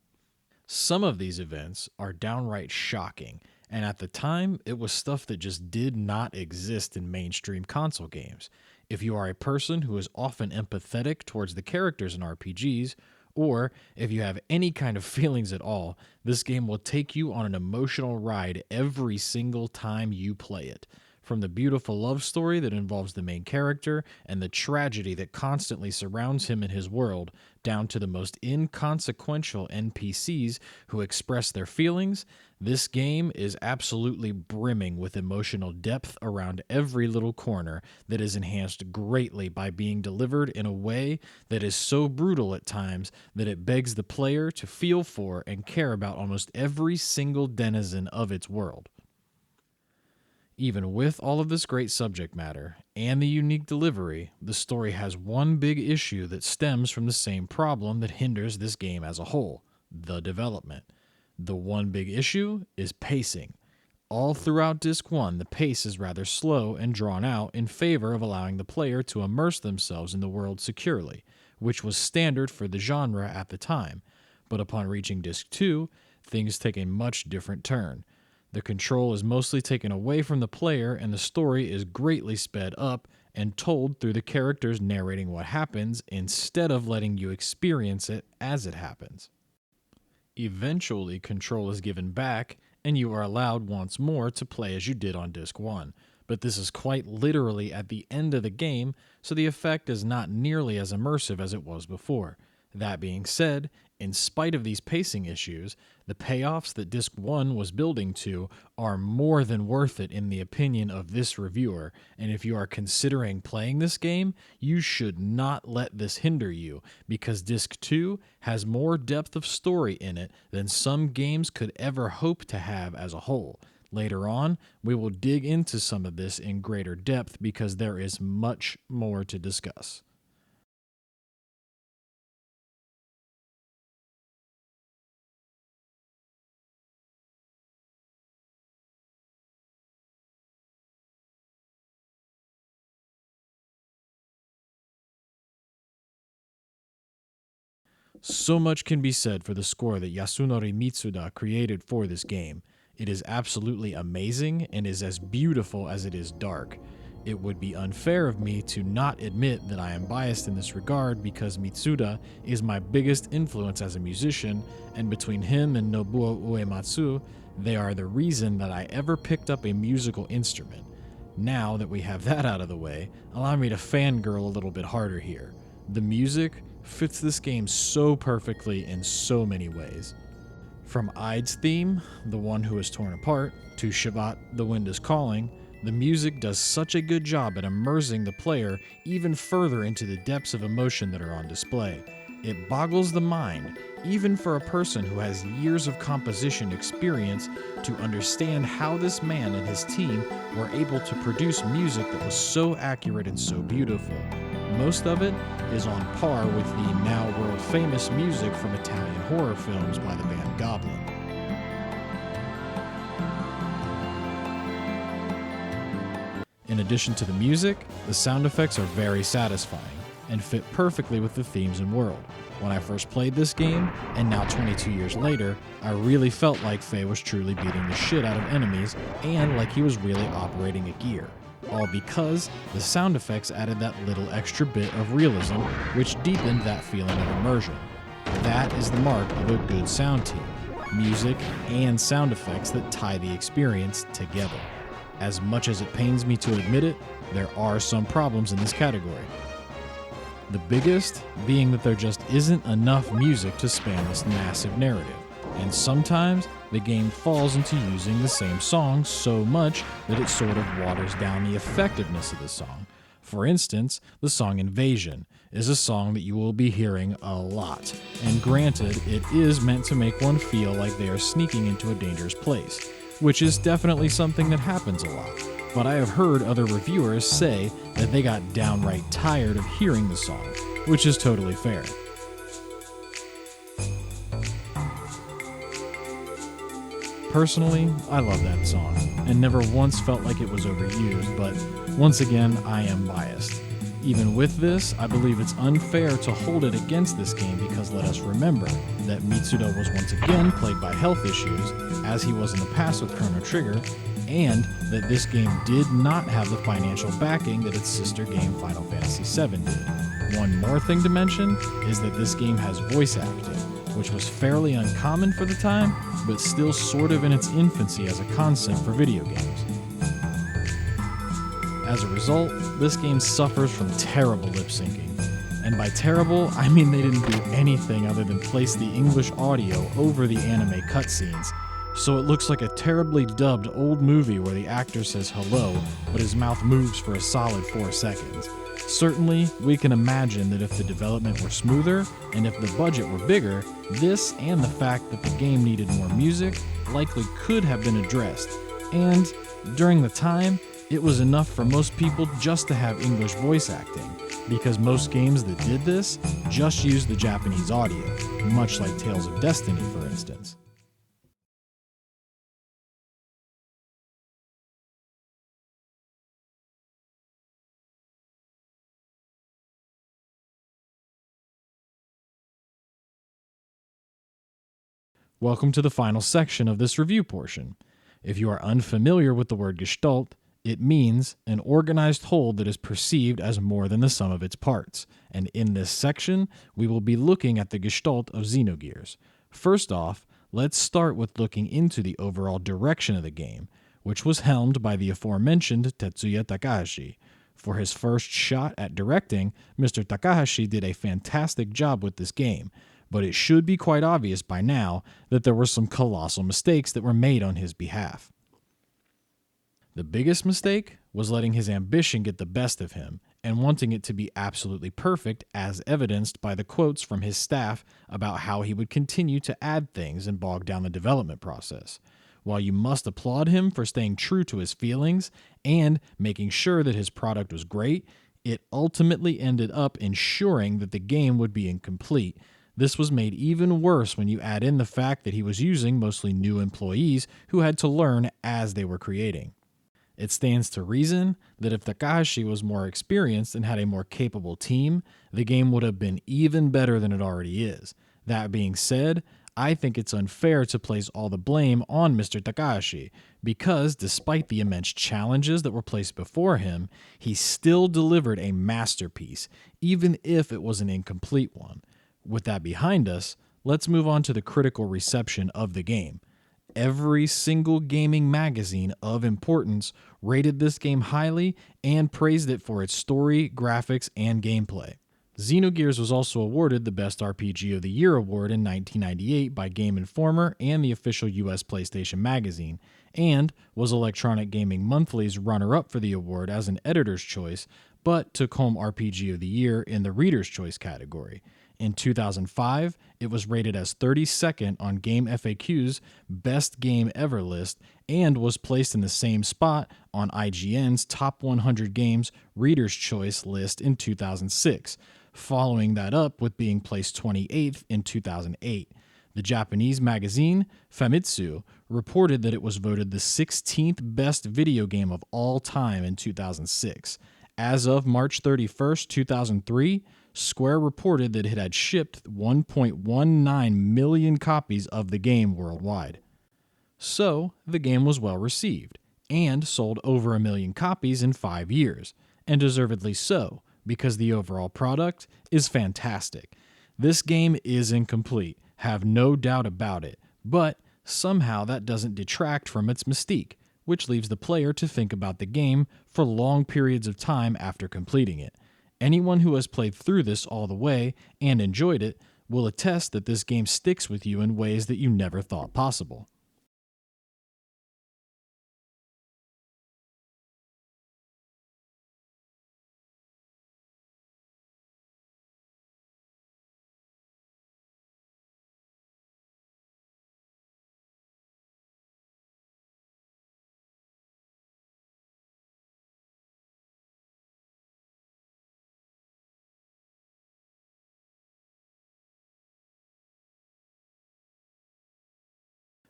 Some of these events are downright shocking, and at the time, it was stuff that just did not exist in mainstream console games. If you are a person who is often empathetic towards the characters in RPGs, or if you have any kind of feelings at all, this game will take you on an emotional ride every single time you play it. From the beautiful love story that involves the main character and the tragedy that constantly surrounds him and his world, down to the most inconsequential NPCs who express their feelings, this game is absolutely brimming with emotional depth around every little corner that is enhanced greatly by being delivered in a way that is so brutal at times that it begs the player to feel for and care about almost every single denizen of its world. Even with all of this great subject matter and the unique delivery, the story has one big issue that stems from the same problem that hinders this game as a whole: the development. The one big issue is pacing. All throughout Disc 1, the pace is rather slow and drawn out in favor of allowing the player to immerse themselves in the world securely, which was standard for the genre at the time. But upon reaching Disc 2, things take a much different turn. The control is mostly taken away from the player, and the story is greatly sped up and told through the characters narrating what happens instead of letting you experience it as it happens. Eventually, control is given back, and you are allowed once more to play as you did on Disc 1, but this is quite literally at the end of the game, so the effect is not nearly as immersive as it was before. That being said, in spite of these pacing issues, the payoffs that Disc 1 was building to are more than worth it in the opinion of this reviewer, and if you are considering playing this game, you should not let this hinder you, because Disc 2 has more depth of story in it than some games could ever hope to have as a whole. Later on, we will dig into some of this in greater depth because there is much more to discuss. So much can be said for the score that Yasunori Mitsuda created for this game. It is absolutely amazing and is as beautiful as it is dark. It would be unfair of me to not admit that I am biased in this regard because Mitsuda is my biggest influence as a musician, and between him and Nobuo Uematsu, they are the reason that I ever picked up a musical instrument. Now that we have that out of the way, allow me to fangirl a little bit harder here. The music fits this game so perfectly in so many ways. From Ide's theme, The One Who Is Torn Apart, to Shavat, The Wind Is Calling, the music does such a good job at immersing the player even further into the depths of emotion that are on display. It boggles the mind, even for a person who has years of composition experience, to understand how this man and his team were able to produce music that was so accurate and so beautiful. Most of it is on par with the now world-famous music from Italian horror films by the band Goblin. In addition to the music, the sound effects are very satisfying and fit perfectly with the themes and world. When I first played this game, and now 22 years later, I really felt like Faye was truly beating the shit out of enemies and like he was really operating a gear. All because the sound effects added that little extra bit of realism, which deepened that feeling of immersion. That is the mark of a good sound team: music and sound effects that tie the experience together. As much as it pains me to admit it, there are some problems in this category. The biggest being that there just isn't enough music to span this massive narrative, and sometimes the game falls into using the same song so much that it sort of waters down the effectiveness of the song. For instance, the song Invasion is a song that you will be hearing a lot, and granted, it is meant to make one feel like they are sneaking into a dangerous place, which is definitely something that happens a lot. But I have heard other reviewers say that they got downright tired of hearing the song, which is totally fair. Personally, I love that song, and never once felt like it was overused, but once again, I am biased. Even with this, I believe it's unfair to hold it against this game because let us remember that Mitsuda was once again plagued by health issues, as he was in the past with Chrono Trigger, and that this game did not have the financial backing that its sister game Final Fantasy VII did. One more thing to mention is that this game has voice acting, which was fairly uncommon for the time, but still sort of in its infancy as a concept for video games. As a result, this game suffers from terrible lip syncing. And by terrible, I mean they didn't do anything other than place the English audio over the anime cutscenes, so it looks like a terribly dubbed old movie where the actor says hello, but his mouth moves for a solid 4 seconds. Certainly, we can imagine that if the development were smoother, and if the budget were bigger, this and the fact that the game needed more music likely could have been addressed. And, during the time, it was enough for most people just to have English voice acting, because most games that did this just used the Japanese audio, much like Tales of Destiny, for instance. Welcome to the final section of this review portion. If you are unfamiliar with the word Gestalt, it means an organized whole that is perceived as more than the sum of its parts, and in this section, we will be looking at the Gestalt of Xenogears. First off, let's start with looking into the overall direction of the game, which was helmed by the aforementioned Tetsuya Takahashi. For his first shot at directing, Mr. Takahashi did a fantastic job with this game, but it should be quite obvious by now that there were some colossal mistakes that were made on his behalf. The biggest mistake was letting his ambition get the best of him and wanting it to be absolutely perfect, as evidenced by the quotes from his staff about how he would continue to add things and bog down the development process. While you must applaud him for staying true to his feelings and making sure that his product was great, it ultimately ended up ensuring that the game would be incomplete. This was made even worse when you add in the fact that he was using mostly new employees who had to learn as they were creating. It stands to reason that if Takahashi was more experienced and had a more capable team, the game would have been even better than it already is. That being said, I think it's unfair to place all the blame on Mr. Takahashi, because despite the immense challenges that were placed before him, he still delivered a masterpiece, even if it was an incomplete one. With that behind us, let's move on to the critical reception of the game. Every single gaming magazine of importance rated this game highly and praised it for its story, graphics, and gameplay. Xenogears was also awarded the Best RPG of the Year award in 1998 by Game Informer and the official US PlayStation magazine, and was Electronic Gaming Monthly's runner-up for the award as an editor's choice, but took home RPG of the Year in the Reader's Choice category. In 2005, it was rated as 32nd on Game FAQ's Best Game Ever list and was placed in the same spot on IGN's Top 100 Games Reader's Choice list in 2006, following that up with being placed 28th in 2008. The Japanese magazine Famitsu reported that it was voted the 16th best video game of all time in 2006. As of March 31st, 2003, Square reported that it had shipped 1.19 million copies of the game worldwide. So, the game was well received, and sold over 1 million copies in 5 years, and deservedly so, because the overall product is fantastic. This game is incomplete, have no doubt about it, but somehow that doesn't detract from its mystique, which leaves the player to think about the game for long periods of time after completing it. Anyone who has played through this all the way and enjoyed it will attest that this game sticks with you in ways that you never thought possible.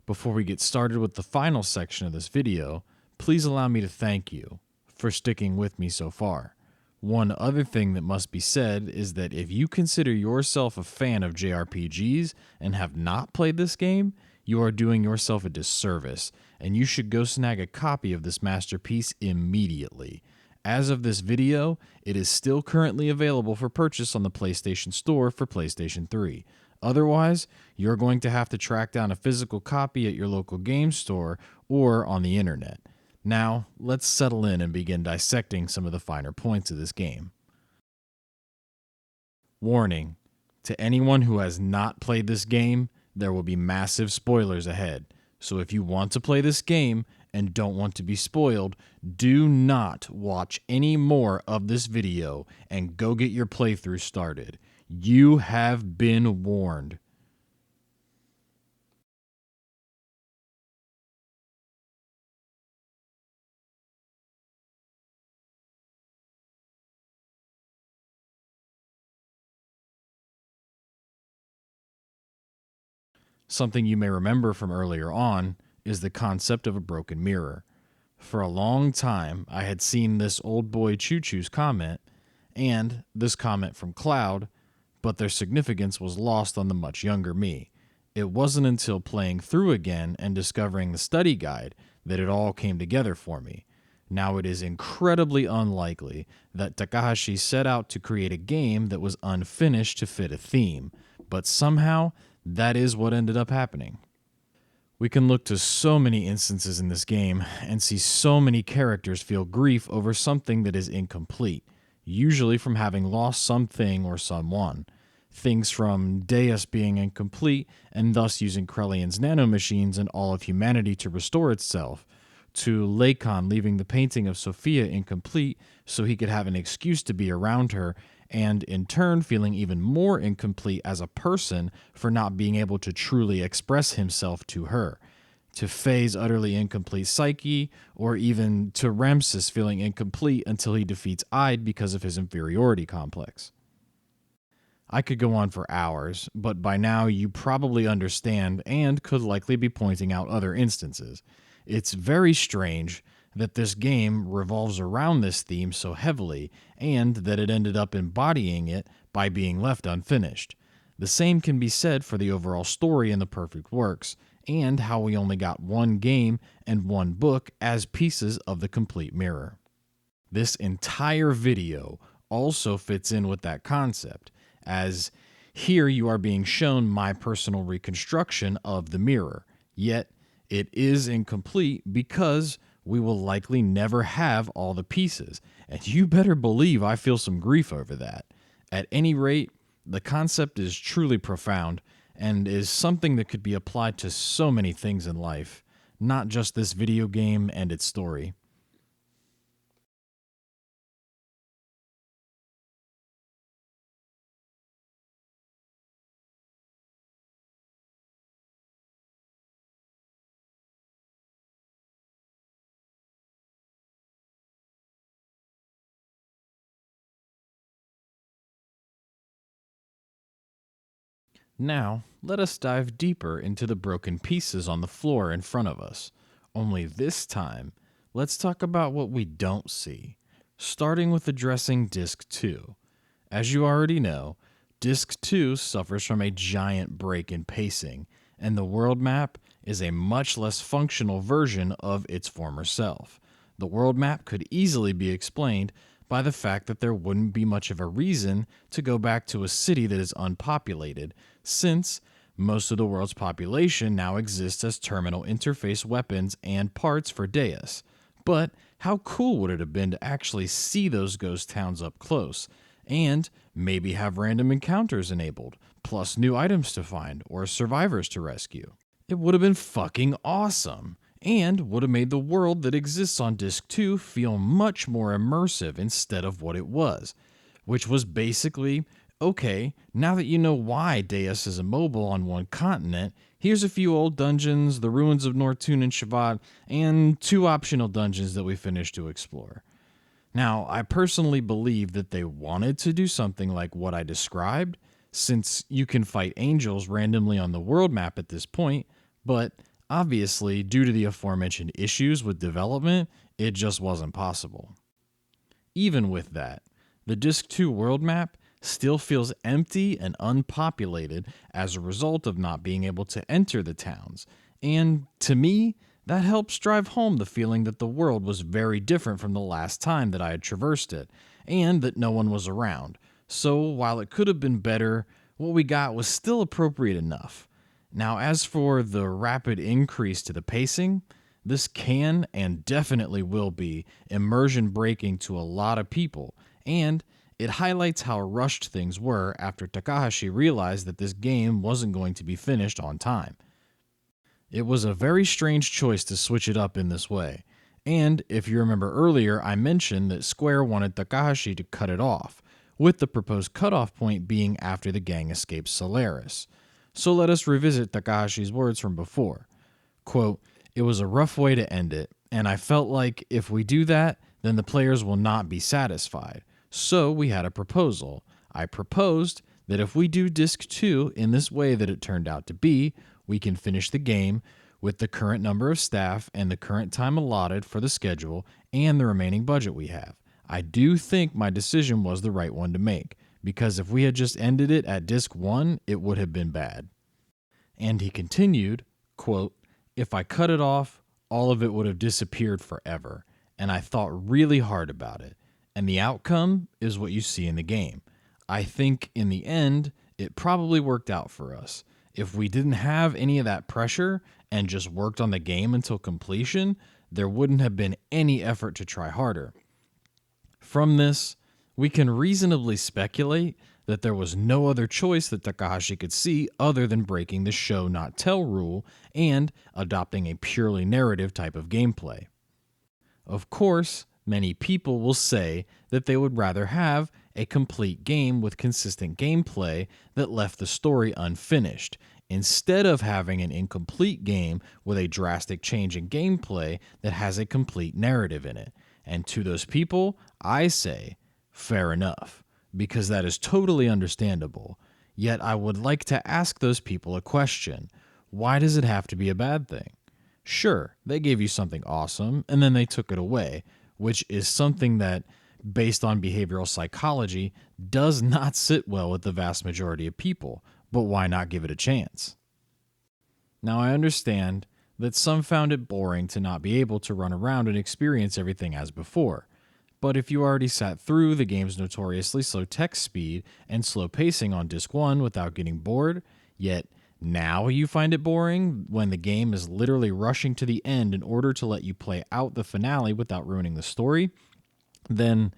Before we get started with the final section of this video, please allow me to thank you for sticking with me so far. One other thing that must be said is that if you consider yourself a fan of JRPGs and have not played this game, you are doing yourself a disservice, and you should go snag a copy of this masterpiece immediately. As of this video, it is still currently available for purchase on the PlayStation Store for PlayStation 3. Otherwise, you're going to have to track down a physical copy at your local game store or on the internet. Now, let's settle in and begin dissecting some of the finer points of this game. Warning: to anyone who has not played this game, there will be massive spoilers ahead. So if you want to play this game and don't want to be spoiled, do not watch any more of this video and go get your playthrough started. You have been warned. Something you may remember from earlier on is the concept of a broken mirror. For a long time, I had seen this old boy Choo-Choo's comment, and this comment from Cloud, but their significance was lost on the much younger me. It wasn't until playing through again and discovering the study guide that it all came together for me. Now, it is incredibly unlikely that Takahashi set out to create a game that was unfinished to fit a theme, but somehow that is what ended up happening. We can look to so many instances in this game and see so many characters feel grief over something that is incomplete, usually from having lost something or someone. Things from Deus being incomplete and thus using Krelian's nanomachines and all of humanity to restore itself, to Lakon leaving the painting of Sophia incomplete so he could have an excuse to be around her, and in turn feeling even more incomplete as a person for not being able to truly express himself to her, to Faye's utterly incomplete psyche, or even to Ramses feeling incomplete until he defeats Ide because of his inferiority complex. I could go on for hours, but by now you probably understand and could likely be pointing out other instances. It's very strange that this game revolves around this theme so heavily, and that it ended up embodying it by being left unfinished. The same can be said for the overall story in The Perfect Works, and how we only got one game and one book as pieces of the complete mirror. This entire video also fits in with that concept, as here you are being shown my personal reconstruction of the mirror, yet it is incomplete because we will likely never have all the pieces, and you better believe I feel some grief over that. At any rate, the concept is truly profound and is something that could be applied to so many things in life, not just this video game and its story. Now, let us dive deeper into the broken pieces on the floor in front of us. Only this time, let's talk about what we don't see, starting with addressing Disc 2. As you already know, Disc 2 suffers from a giant break in pacing, and the world map is a much less functional version of its former self. The world map could easily be explained by the fact that there wouldn't be much of a reason to go back to a city that is unpopulated, since most of the world's population now exists as terminal interface weapons and parts for Deus. But how cool would it have been to actually see those ghost towns up close, and maybe have random encounters enabled, plus new items to find or survivors to rescue? It would have been fucking awesome, and would have made the world that exists on Disc 2 feel much more immersive instead of what it was, which was basically, okay, now that you know why Deus is immobile on one continent, here's a few old dungeons, the ruins of Nortun and Shabbat, and 2 optional dungeons that we finished to explore. Now, I personally believe that they wanted to do something like what I described, since you can fight angels randomly on the world map at this point, but obviously, due to the aforementioned issues with development, it just wasn't possible. Even with that, the Disc 2 world map still feels empty and unpopulated as a result of not being able to enter the towns, and to me, that helps drive home the feeling that the world was very different from the last time that I had traversed it, and that no one was around. So while it could have been better, what we got was still appropriate enough. Now, as for the rapid increase to the pacing, this can and definitely will be immersion breaking to a lot of people, and it highlights how rushed things were after Takahashi realized that this game wasn't going to be finished on time. It was a very strange choice to switch it up in this way, and if you remember earlier, I mentioned that Square wanted Takahashi to cut it off, with the proposed cutoff point being after the gang escapes Solaris. So let us revisit Takahashi's words from before. Quote, "It was a rough way to end it, and I felt like if we do that, then the players will not be satisfied. So we had a proposal. I proposed that if we do Disc 2 in this way that it turned out to be, we can finish the game with the current number of staff and the current time allotted for the schedule and the remaining budget we have. I do think my decision was the right one to make, because if we had just ended it at Disc 1, it would have been bad." And he continued, quote, "If I cut it off, all of it would have disappeared forever, and I thought really hard about it, and the outcome is what you see in the game. I think in the end, it probably worked out for us. If we didn't have any of that pressure and just worked on the game until completion, there wouldn't have been any effort to try harder. From this, we can reasonably speculate that there was no other choice that Takahashi could see other than breaking the show not tell rule and adopting a purely narrative type of gameplay. Of course, many people will say that they would rather have a complete game with consistent gameplay that left the story unfinished, instead of having an incomplete game with a drastic change in gameplay that has a complete narrative in it. And to those people, I say, fair enough, because that is totally understandable. Yet I would like to ask those people a question. Why does it have to be a bad thing? Sure, they gave you something awesome, and then they took it away, which is something that, based on behavioral psychology, does not sit well with the vast majority of people. but why not give it a chance? Now, I understand that some found it boring to not be able to run around and experience everything as before. But if you already sat through the game's notoriously slow text speed and slow pacing on Disc 1 without getting bored, yet now you find it boring when the game is literally rushing to the end in order to let you play out the finale without ruining the story, then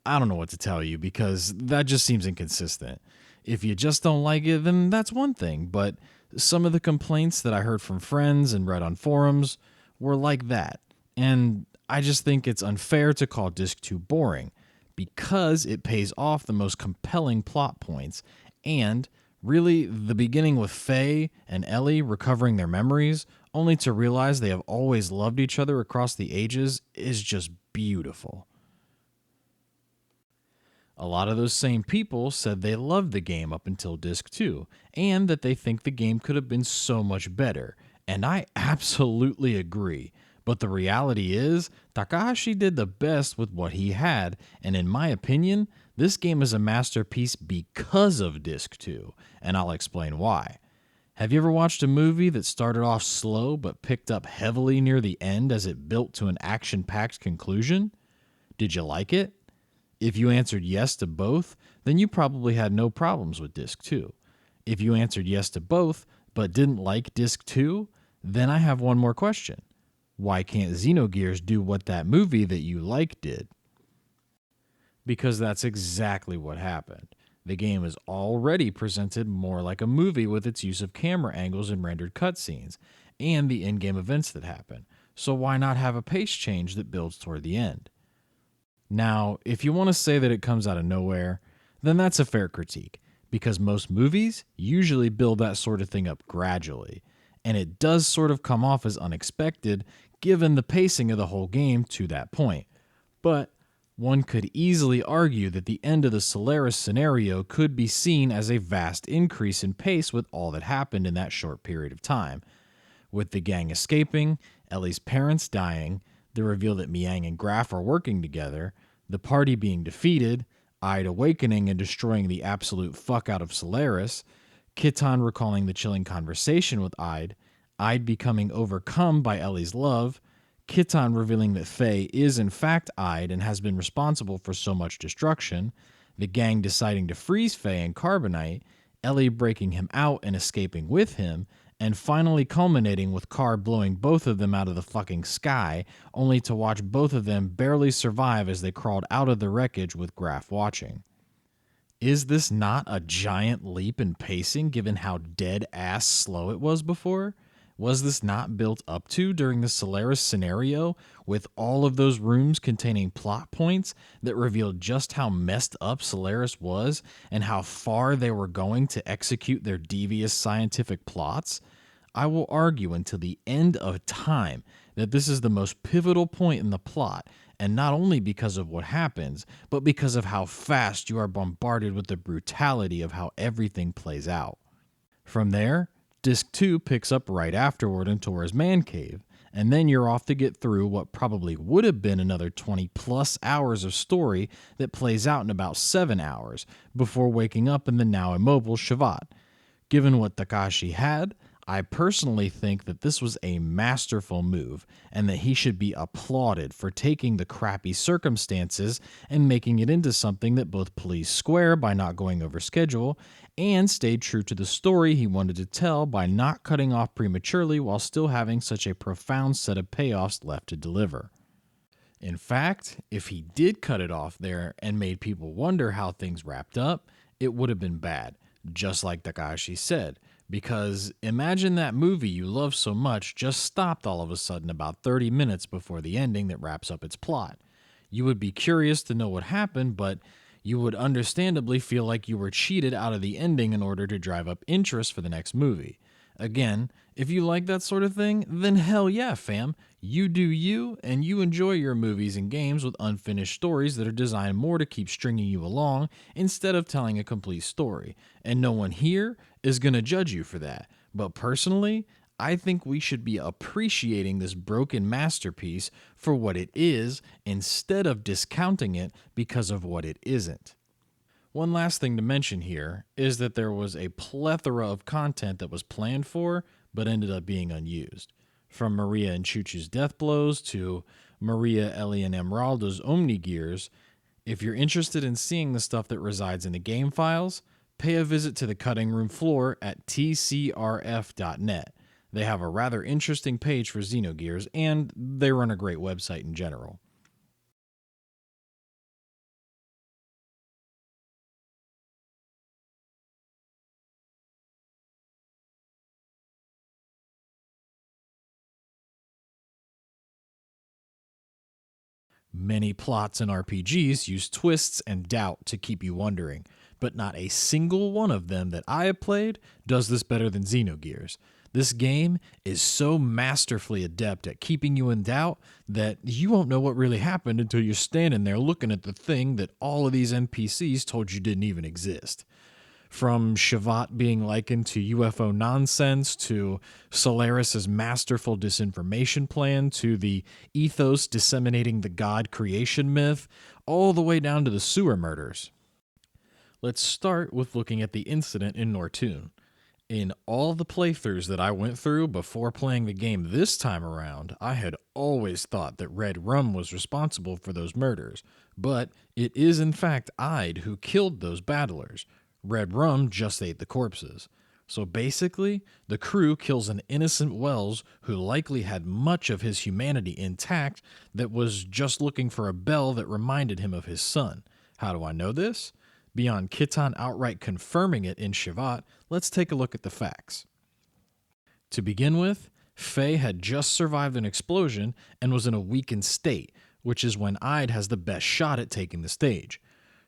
I don't know what to tell you because that just seems inconsistent. If you just don't like it, then that's one thing, but some of the complaints that I heard from friends and read on forums were like that. And I just think it's unfair to call Disc 2 boring because it pays off the most compelling plot points. And really, the beginning with Faye and Ellie recovering their memories, only to realize they have always loved each other across the ages, is just beautiful. A lot of those same people said they loved the game up until Disc 2, and that they think the game could have been so much better. And I absolutely agree. But the reality is, Takahashi did the best with what he had, and in my opinion, this game is a masterpiece because of Disc 2, and I'll explain why. Have you ever watched a movie that started off slow but picked up heavily near the end as it built to an action-packed conclusion? Did you like it? If you answered yes to both, then you probably had no problems with Disc 2. If you answered yes to both, but didn't like Disc 2, then I have one more question. Why can't Xenogears do what that movie that you like did? Because that's exactly what happened. The game is already presented more like a movie with its use of camera angles and rendered cutscenes, and the in-game events that happen. So why not have a pace change that builds toward the end? Now, if you want to say that it comes out of nowhere, then that's a fair critique, because most movies usually build that sort of thing up gradually, and it does sort of come off as unexpected given the pacing of the whole game to that point. But one could easily argue that the end of the Solaris scenario could be seen as a vast increase in pace with all that happened in that short period of time. With the gang escaping, Ellie's parents dying, the reveal that Miang and Graf are working together, the party being defeated, Ide awakening and destroying the absolute fuck out of Solaris, Kitan recalling the chilling conversation with Ide becoming overcome by Ellie's love, Kitan revealing that Faye is in fact Ide and has been responsible for so much destruction, the gang deciding to freeze Faye and Carbonite, Ellie breaking him out and escaping with him, and finally culminating with Carr blowing both of them out of the fucking sky, only to watch both of them barely survive as they crawled out of the wreckage with Graf watching. Is this not a giant leap in pacing given how dead-ass slow it was before? Was this not built up to during the Solaris scenario, with all of those rooms containing plot points that revealed just how messed up Solaris was and how far they were going to execute their devious scientific plots? I will argue until the end of time that this is the most pivotal point in the plot, and not only because of what happens, but because of how fast you are bombarded with the brutality of how everything plays out. From there, Disc 2 picks up right afterward in Tora's man cave, and then you're off to get through what probably would have been another 20 plus hours of story that plays out in about 7 hours before waking up in the now immobile Shavat. Given what Takashi had, I personally think that this was a masterful move and that he should be applauded for taking the crappy circumstances and making it into something that both pleased Square by not going over schedule and stayed true to the story he wanted to tell by not cutting off prematurely while still having such a profound set of payoffs left to deliver. In fact, if he did cut it off there and made people wonder how things wrapped up, it would have been bad, just like Takashi said. Because imagine that movie you love so much just stopped all of a sudden about 30 minutes before the ending that wraps up its plot. You would be curious to know what happened, but you would understandably feel like you were cheated out of the ending in order to drive up interest for the next movie. Again, if you like that sort of thing, then hell yeah, fam. You do you, and you enjoy your movies and games with unfinished stories that are designed more to keep stringing you along instead of telling a complete story. And no one here is going to judge you for that. But personally, I think we should be appreciating this broken masterpiece for what it is instead of discounting it because of what it isn't. One last thing to mention here is that there was a plethora of content that was planned for, but ended up being unused. From Maria and Chuchu's death blows to Maria, Ellie, and Emeraldo's Omnigears, if you're interested in seeing the stuff that resides in the game files, pay a visit to the cutting room floor at tcrf.net. They have a rather interesting page for Xenogears, and they run a great website in general. Many plots in RPGs use twists and doubt to keep you wondering, but not a single one of them that I have played does this better than Xenogears. This game is so masterfully adept at keeping you in doubt that you won't know what really happened until you're standing there looking at the thing that all of these NPCs told you didn't even exist. From Shavat being likened to UFO nonsense, to Solaris's masterful disinformation plan, to the ethos disseminating the God creation myth, all the way down to the sewer murders. Let's start with looking at the incident in Nortune. In all the playthroughs that I went through before playing the game this time around, I had always thought that Red Rum was responsible for those murders, but it is in fact Ide who killed those battlers. Red Rum just ate the corpses. So basically, the crew kills an innocent Wells who likely had much of his humanity intact that was just looking for a bell that reminded him of his son. How do I know this? Beyond Kitan outright confirming it in Shavat, let's take a look at the facts. To begin with, Faye had just survived an explosion and was in a weakened state, which is when Ide has the best shot at taking the stage.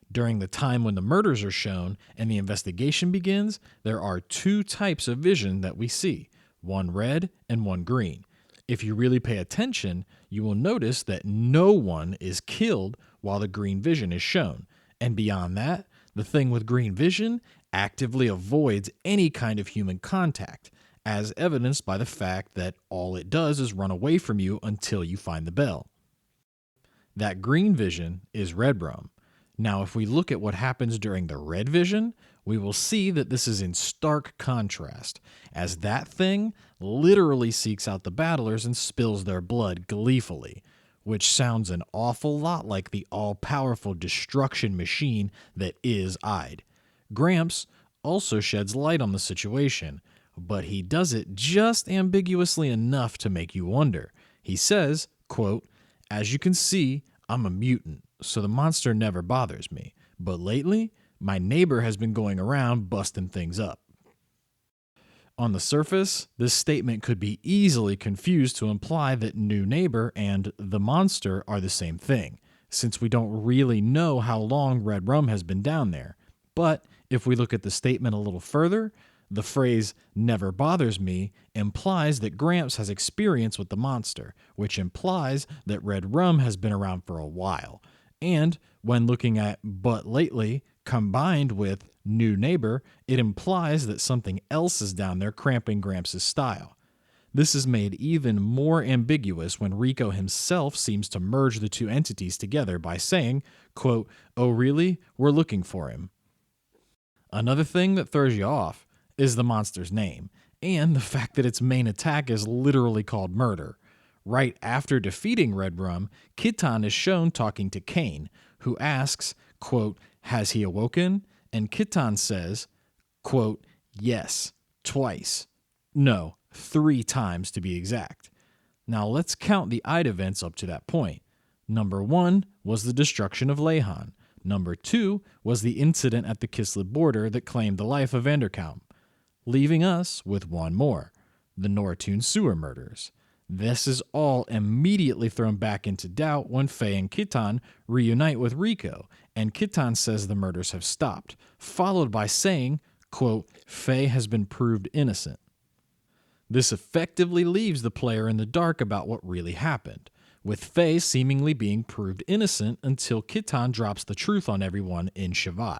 During the time when the murders are shown and the investigation begins, there are two types of vision that we see, one red and one green. If you really pay attention, you will notice that no one is killed while the green vision is shown. And beyond that, the thing with green vision actively avoids any kind of human contact, as evidenced by the fact that all it does is run away from you until you find the bell. That green vision is Red Rum. Now, if we look at what happens during the red vision, we will see that this is in stark contrast, as that thing literally seeks out the battlers and spills their blood gleefully, which sounds an awful lot like the all-powerful destruction machine that is Ide. Gramps also sheds light on the situation, but he does it just ambiguously enough to make you wonder. He says, quote, "As you can see, I'm a mutant, so the monster never bothers me. But lately, my neighbor has been going around busting things up." On the surface, this statement could be easily confused to imply that new neighbor and the monster are the same thing, since we don't really know how long Red Rum has been down there. But if we look at the statement a little further, the phrase "never bothers me" implies that Gramps has experience with the monster, which implies that Red Rum has been around for a while. And when looking at "but lately" combined with "new neighbor," it implies that something else is down there cramping Gramps' style. This is made even more ambiguous when Rico himself seems to merge the two entities together by saying, quote, "Oh really? We're looking for him." Another thing that throws you off is the monster's name, and the fact that its main attack is literally called Murder. Right after defeating Red Rum, Kitan is shown talking to Kane, who asks, quote, "Has he awoken?" And Kitan says, quote, "Yes, twice. No, 3 times to be exact." Now let's count the Ide events up to that point. Number 1 was the destruction of Lehan. Number 2 was the incident at the Kislev border that claimed the life of Vanderkamp, leaving us with one more, the Nortune sewer murders. This is all immediately thrown back into doubt when Faye and Kitan reunite with Rico, and Kitan says the murders have stopped, followed by saying, quote, "Faye has been proved innocent." This effectively leaves the player in the dark about what really happened, with Faye seemingly being proved innocent until Kitan drops the truth on everyone in Shavat.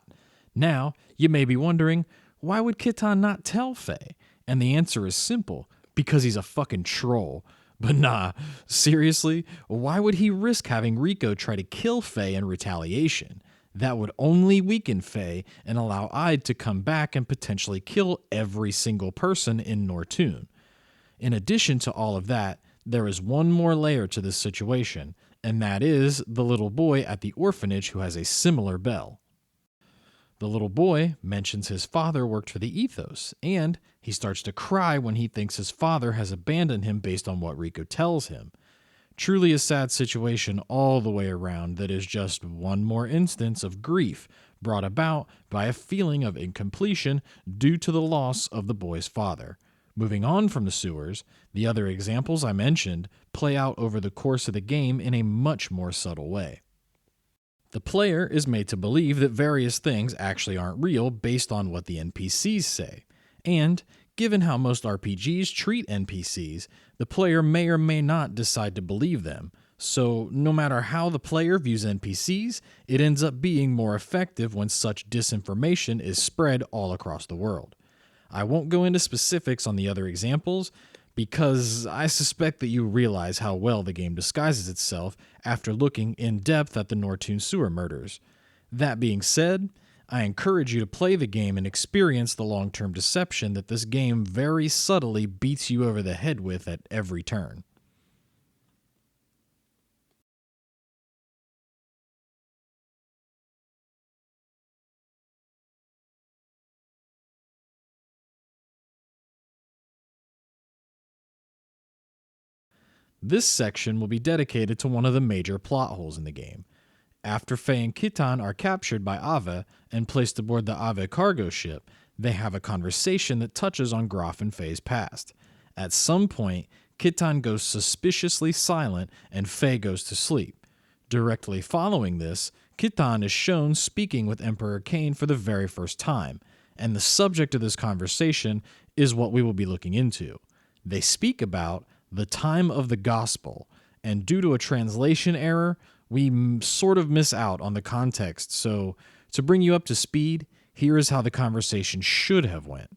Now, you may be wondering, why would Kitan not tell Faye? And the answer is simple, because he's a fucking troll. But nah, seriously, why would he risk having Rico try to kill Faye in retaliation? That would only weaken Faye and allow Ide to come back and potentially kill every single person in Nortune. In addition to all of that, there is one more layer to this situation, and that is the little boy at the orphanage who has a similar bell. The little boy mentions his father worked for the Ethos, and he starts to cry when he thinks his father has abandoned him based on what Rico tells him. Truly a sad situation all the way around that is just one more instance of grief brought about by a feeling of incompletion due to the loss of the boy's father. Moving on from the sewers, the other examples I mentioned play out over the course of the game in a much more subtle way. The player is made to believe that various things actually aren't real based on what the NPCs say, and given how most RPGs treat NPCs, the player may or may not decide to believe them, so no matter how the player views NPCs, it ends up being more effective when such disinformation is spread all across the world. I won't go into specifics on the other examples, because I suspect that you realize how well the game disguises itself after looking in depth at the Nortune sewer murders. That being said, I encourage you to play the game and experience the long-term deception that this game very subtly beats you over the head with at every turn. This section will be dedicated to one of the major plot holes in the game. After Faye and Kitan are captured by Ava and placed aboard the Ava cargo ship, they have a conversation that touches on Graf and Faye's past. At some point, Kitan goes suspiciously silent and Faye goes to sleep. Directly following this, Kitan is shown speaking with Emperor Cain for the very first time, and the subject of this conversation is what we will be looking into. They speak about the time of the gospel, and due to a translation error, we sort of miss out on the context, so to bring you up to speed, here is how the conversation should have went.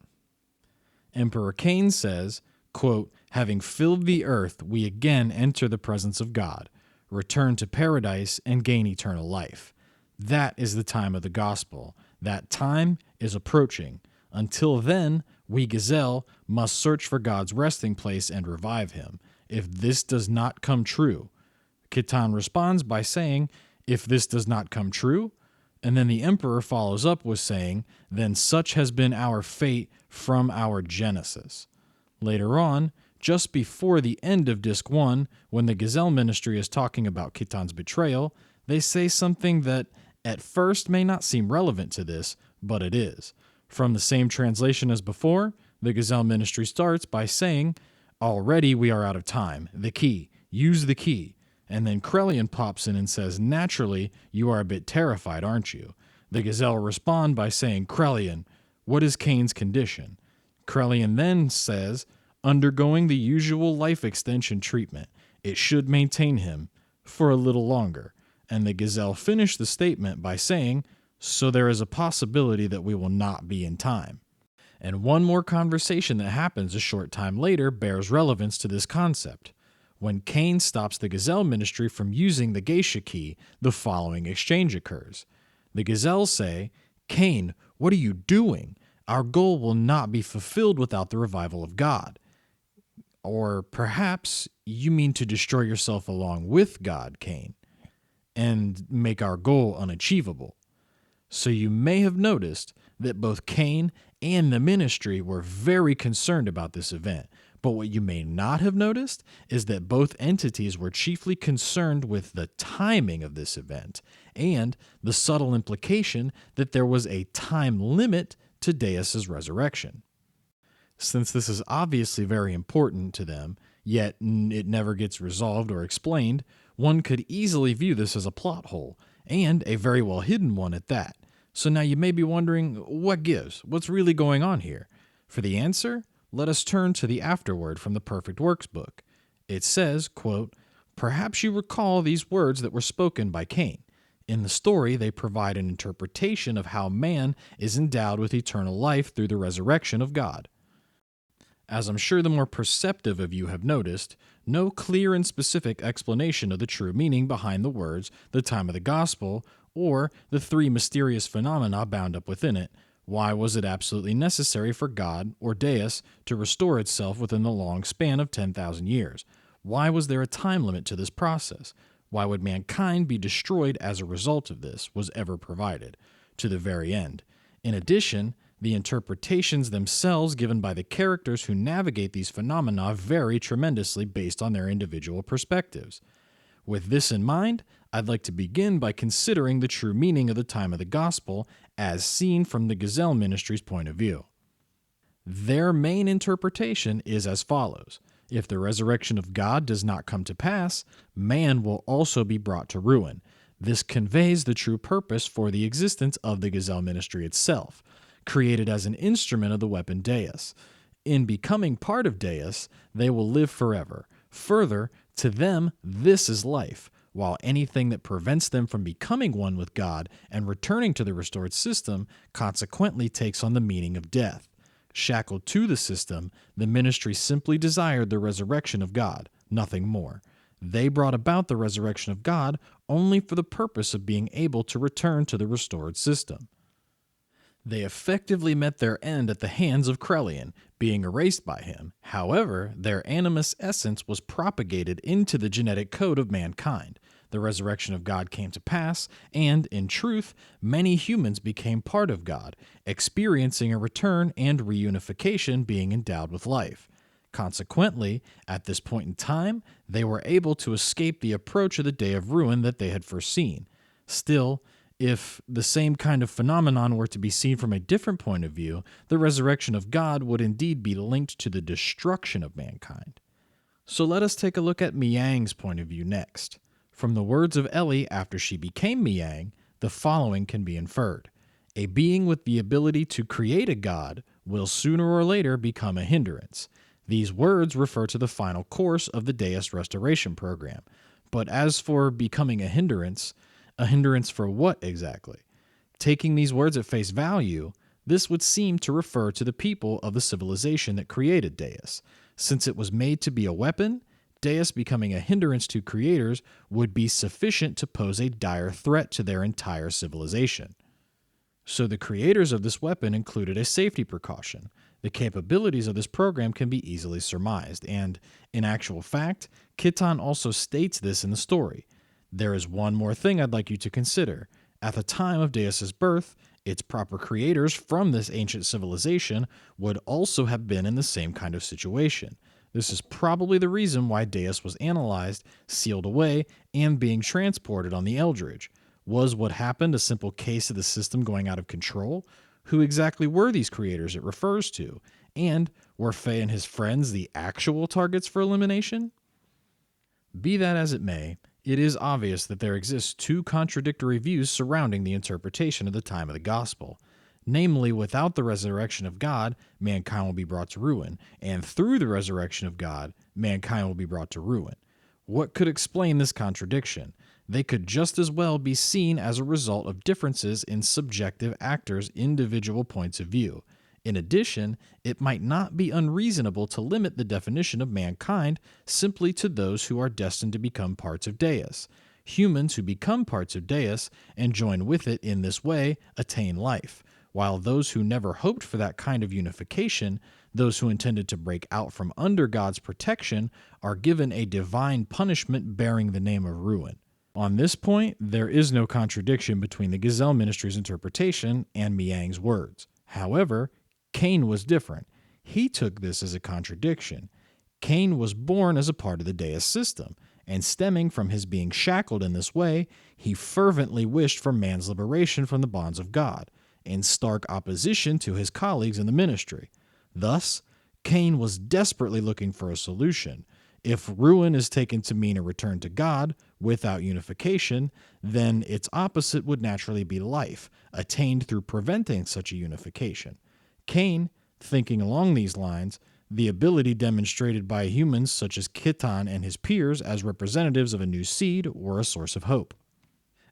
Emperor Cain says, quote, "Having filled the earth, we again enter the presence of God, return to paradise, and gain eternal life. That is the time of the gospel. That time is approaching. Until then, we Gazelle must search for God's resting place and revive him. If this does not come true," Kitan responds by saying, "If this does not come true," and then the Emperor follows up with saying, "Then such has been our fate from our genesis." Later on, just before the end of Disc 1, when the Gazelle Ministry is talking about Kitan's betrayal, they say something that at first may not seem relevant to this, but it is. From the same translation as before, the Gazelle Ministry starts by saying, "Already we are out of time. The key. Use the key." And then Krelian pops in and says, "Naturally, you are a bit terrified, aren't you?" The Gazelle respond by saying, "Krelian, what is Cain's condition?" Krelian then says, "Undergoing the usual life extension treatment. It should maintain him for a little longer." And the Gazelle finished the statement by saying, "So there is a possibility that we will not be in time." And one more conversation that happens a short time later bears relevance to this concept. When Cain stops the Gazelle Ministry from using the geisha key, the following exchange occurs. The Gazelles say, "Cain, what are you doing? Our goal will not be fulfilled without the revival of God." Or perhaps you mean to destroy yourself along with God, Cain, and make our goal unachievable. So you may have noticed that both Cain and the ministry were very concerned about this event, but what you may not have noticed is that both entities were chiefly concerned with the timing of this event and the subtle implication that there was a time limit to Deus's resurrection. Since this is obviously very important to them, yet it never gets resolved or explained, one could easily view this as a plot hole, and a very well hidden one at that. So now you may be wondering, what gives? What's really going on here? For the answer, let us turn to the afterword from the Perfect Works book. It says, quote, "Perhaps you recall these words that were spoken by Cain. In the story, they provide an interpretation of how man is endowed with eternal life through the resurrection of God. As I'm sure the more perceptive of you have noticed, no clear and specific explanation of the true meaning behind the words, the time of the gospel, or the three mysterious phenomena bound up within it. Why was it absolutely necessary for God, or Deus, to restore itself within the long span of 10,000 years? Why was there a time limit to this process? Why would mankind be destroyed as a result of this, was ever provided, to the very end? In addition, the interpretations themselves given by the characters who navigate these phenomena vary tremendously based on their individual perspectives. With this in mind, I'd like to begin by considering the true meaning of the time of the gospel as seen from the Gazelle Ministry's point of view. Their main interpretation is as follows. If the resurrection of God does not come to pass, man will also be brought to ruin. This conveys the true purpose for the existence of the Gazelle Ministry itself, created as an instrument of the weapon Deus. In becoming part of Deus, they will live forever. Further, to them, this is life, while anything that prevents them from becoming one with God and returning to the restored system consequently takes on the meaning of death. Shackled to the system, the ministry simply desired the resurrection of God, nothing more. They brought about the resurrection of God only for the purpose of being able to return to the restored system. They effectively met their end at the hands of Krelian, being erased by him. However, their animus essence was propagated into the genetic code of mankind. The resurrection of God came to pass, and, in truth, many humans became part of God, experiencing a return and reunification, being endowed with life. Consequently, at this point in time, they were able to escape the approach of the day of ruin that they had foreseen. Still, if the same kind of phenomenon were to be seen from a different point of view, the resurrection of God would indeed be linked to the destruction of mankind. So let us take a look at Miang's point of view next. From the words of Ellie after she became Miang, the following can be inferred. A being with the ability to create a god will sooner or later become a hindrance. These words refer to the final course of the Deus Restoration Program. But as for becoming a hindrance for what exactly? Taking these words at face value, this would seem to refer to the people of the civilization that created Deus. Since it was made to be a weapon, Deus becoming a hindrance to creators would be sufficient to pose a dire threat to their entire civilization. So the creators of this weapon included a safety precaution. The capabilities of this program can be easily surmised, and, in actual fact, Kitan also states this in the story. There is one more thing I'd like you to consider. At the time of Deus's birth, its proper creators from this ancient civilization would also have been in the same kind of situation. This is probably the reason why Deus was analyzed, sealed away, and being transported on the Eldridge. Was what happened a simple case of the system going out of control? Who exactly were these creators it refers to? And were Faye and his friends the actual targets for elimination? Be that as it may, it is obvious that there exist two contradictory views surrounding the interpretation of the time of the gospel. Namely, without the resurrection of God, mankind will be brought to ruin, and through the resurrection of God, mankind will be brought to ruin. What could explain this contradiction? They could just as well be seen as a result of differences in subjective actors' individual points of view. In addition, it might not be unreasonable to limit the definition of mankind simply to those who are destined to become parts of Deus. Humans who become parts of Deus and join with it in this way attain life, while those who never hoped for that kind of unification, those who intended to break out from under God's protection, are given a divine punishment bearing the name of ruin. On this point, there is no contradiction between the Gazelle Ministry's interpretation and Miang's words. However, Cain was different. He took this as a contradiction. Cain was born as a part of the Deus system, and stemming from his being shackled in this way, he fervently wished for man's liberation from the bonds of God, in stark opposition to his colleagues in the ministry. Thus, Cain was desperately looking for a solution. If ruin is taken to mean a return to God without unification, then its opposite would naturally be life, attained through preventing such a unification. Cain, thinking along these lines, the ability demonstrated by humans such as Kitan and his peers as representatives of a new seed were a source of hope.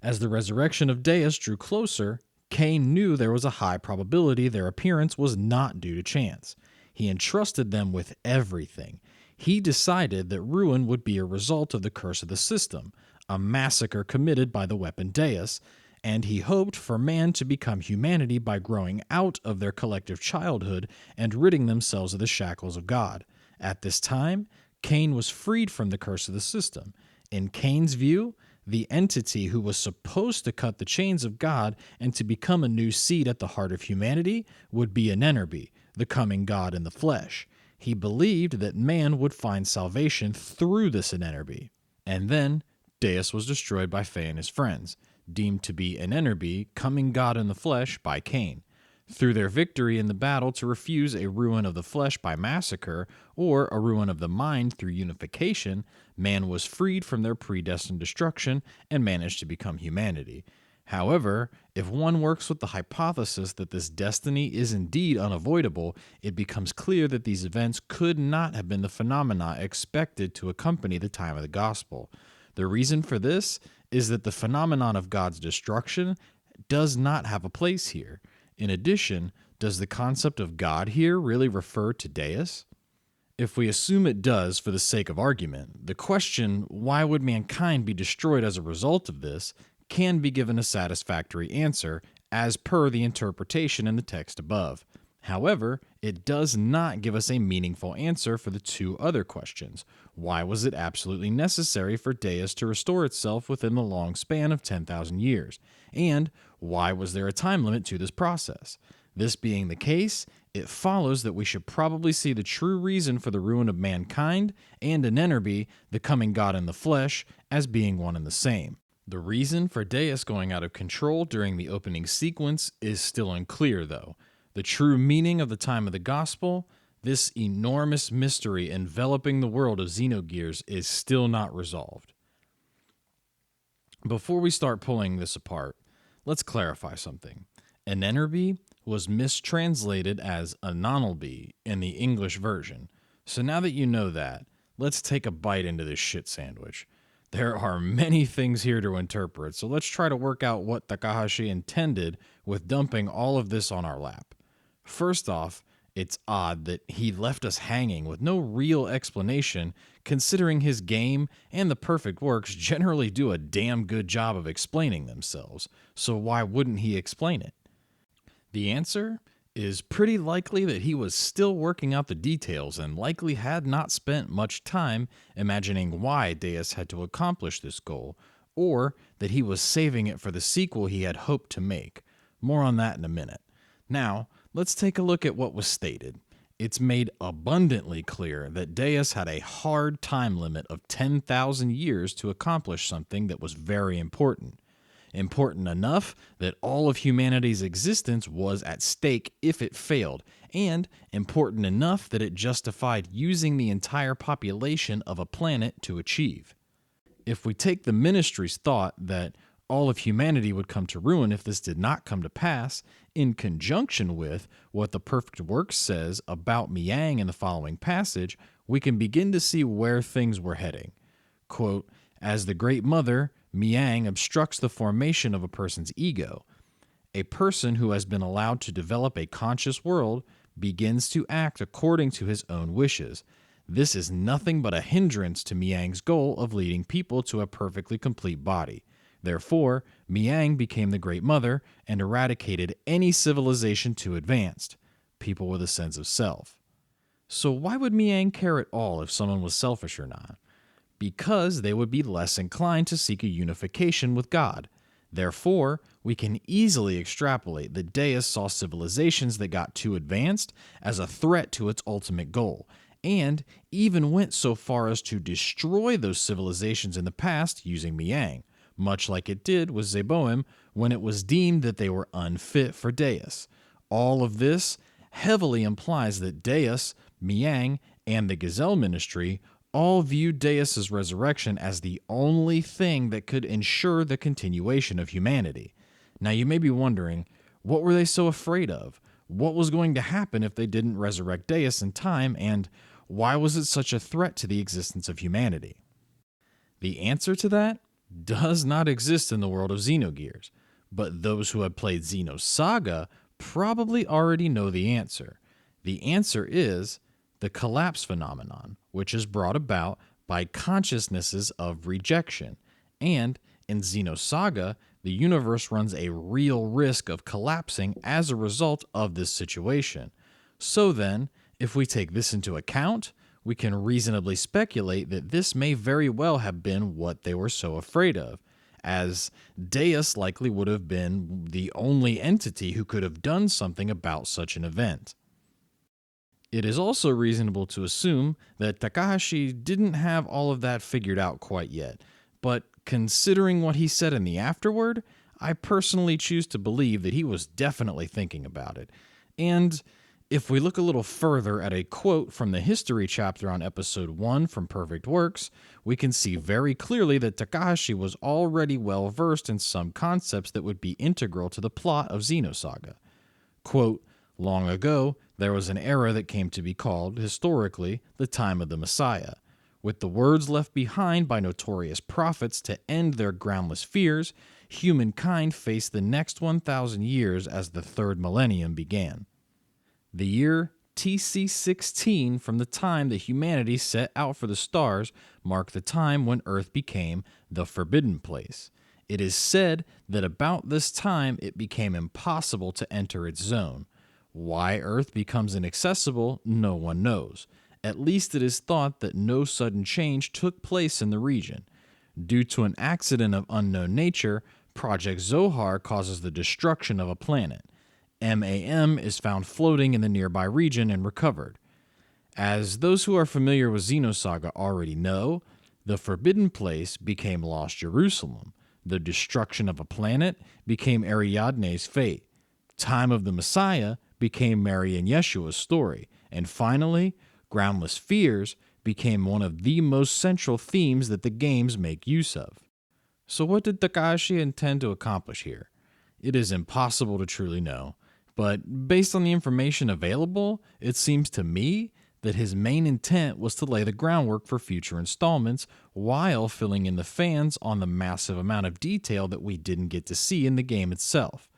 As the resurrection of Deus drew closer, Cain knew there was a high probability their appearance was not due to chance. He entrusted them with everything. He decided that ruin would be a result of the curse of the system, a massacre committed by the weapon Deus, and he hoped for man to become humanity by growing out of their collective childhood and ridding themselves of the shackles of God. At this time, Cain was freed from the curse of the system. In Cain's view, the entity who was supposed to cut the chains of God and to become a new seed at the heart of humanity would be an Enerby, the coming God in the flesh. He believed that man would find salvation through this Enerby. And then, Deus was destroyed by Fe and his friends, deemed to be an Enerby, coming God in the flesh, by Cain. Through their victory in the battle to refuse a ruin of the flesh by massacre or a ruin of the mind through unification, man was freed from their predestined destruction and managed to become humanity. However, if one works with the hypothesis that this destiny is indeed unavoidable, it becomes clear that these events could not have been the phenomena expected to accompany the time of the gospel. The reason for this is that the phenomenon of God's destruction does not have a place here. In addition, does the concept of God here really refer to Deus? If we assume it does for the sake of argument, the question, why would mankind be destroyed as a result of this, can be given a satisfactory answer as per the interpretation in the text above. However, it does not give us a meaningful answer for the two other questions. Why was it absolutely necessary for Deus to restore itself within the long span of 10,000 years? And why was there a time limit to this process? This being the case, it follows that we should probably see the true reason for the ruin of mankind and an Enerby, the coming God in the flesh, as being one and the same. The reason for Deus going out of control during the opening sequence is still unclear, though. The true meaning of the time of the gospel, this enormous mystery enveloping the world of Xenogears, is still not resolved. Before we start pulling this apart, let's clarify something. An Enerby was mistranslated as a nonalby in the English version. So now that you know that, let's take a bite into this shit sandwich. There are many things here to interpret, so let's try to work out what Takahashi intended with dumping all of this on our lap. First off, it's odd that he left us hanging with no real explanation, considering his game and the perfect works generally do a damn good job of explaining themselves, so why wouldn't he explain it? The answer is pretty likely that he was still working out the details and likely had not spent much time imagining why Deus had to accomplish this goal, or that he was saving it for the sequel he had hoped to make. More on that in a minute. Now, let's take a look at what was stated. It's made abundantly clear that Deus had a hard time limit of 10,000 years to accomplish something that was very important. Important enough that all of humanity's existence was at stake if it failed, and important enough that it justified using the entire population of a planet to achieve. If we take the ministry's thought that all of humanity would come to ruin if this did not come to pass, in conjunction with what the perfect work says about Miang in the following passage, we can begin to see where things were heading. Quote, as the Great Mother, Miang obstructs the formation of a person's ego. A person who has been allowed to develop a conscious world begins to act according to his own wishes. This is nothing but a hindrance to Miang's goal of leading people to a perfectly complete body. Therefore, Miang became the Great Mother and eradicated any civilization too advanced, people with a sense of self. So why would Miang care at all if someone was selfish or not? Because they would be less inclined to seek a unification with God. Therefore, we can easily extrapolate that Deus saw civilizations that got too advanced as a threat to its ultimate goal, and even went so far as to destroy those civilizations in the past using Miang, much like it did with Zeboim when it was deemed that they were unfit for Deus. All of this heavily implies that Deus, Miang, and the Gazelle Ministry all viewed Deus's resurrection as the only thing that could ensure the continuation of humanity. Now you may be wondering, what were they so afraid of? What was going to happen if they didn't resurrect Deus in time, and why was it such a threat to the existence of humanity? The answer to that does not exist in the world of Xenogears, but those who have played Xenosaga probably already know the answer. The answer is the collapse phenomenon, which is brought about by consciousnesses of rejection. And in Xenosaga, the universe runs a real risk of collapsing as a result of this situation. So then, if we take this into account, we can reasonably speculate that this may very well have been what they were so afraid of, as Deus likely would have been the only entity who could have done something about such an event. It is also reasonable to assume that Takahashi didn't have all of that figured out quite yet, but considering what he said in the afterword, I personally choose to believe that he was definitely thinking about it. And if we look a little further at a quote from the history chapter on episode 1 from Perfect Works, we can see very clearly that Takahashi was already well versed in some concepts that would be integral to the plot of Xenosaga. Quote, "Long ago, there was an era that came to be called, historically, the time of the Messiah. With the words left behind by notorious prophets to end their groundless fears, humankind faced the next 1,000 years as the third millennium began. The year TC16 from the time that humanity set out for the stars marked the time when Earth became the Forbidden Place. It is said that about this time it became impossible to enter its zone. Why Earth becomes inaccessible, no one knows. At least it is thought that no sudden change took place in the region. Due to an accident of unknown nature, Project Zohar causes the destruction of a planet. MAM is found floating in the nearby region and recovered. As those who are familiar with Xenosaga already know, the Forbidden Place became Lost Jerusalem. The destruction of a planet became Ariadne's fate. Time of the Messiah became Mary and Yeshua's story. And finally, Groundless Fears became one of the most central themes that the games make use of. So what did Takahashi intend to accomplish here? It is impossible to truly know, but based on the information available, it seems to me that his main intent was to lay the groundwork for future installments while filling in the fans on the massive amount of detail that we didn't get to see in the game itself.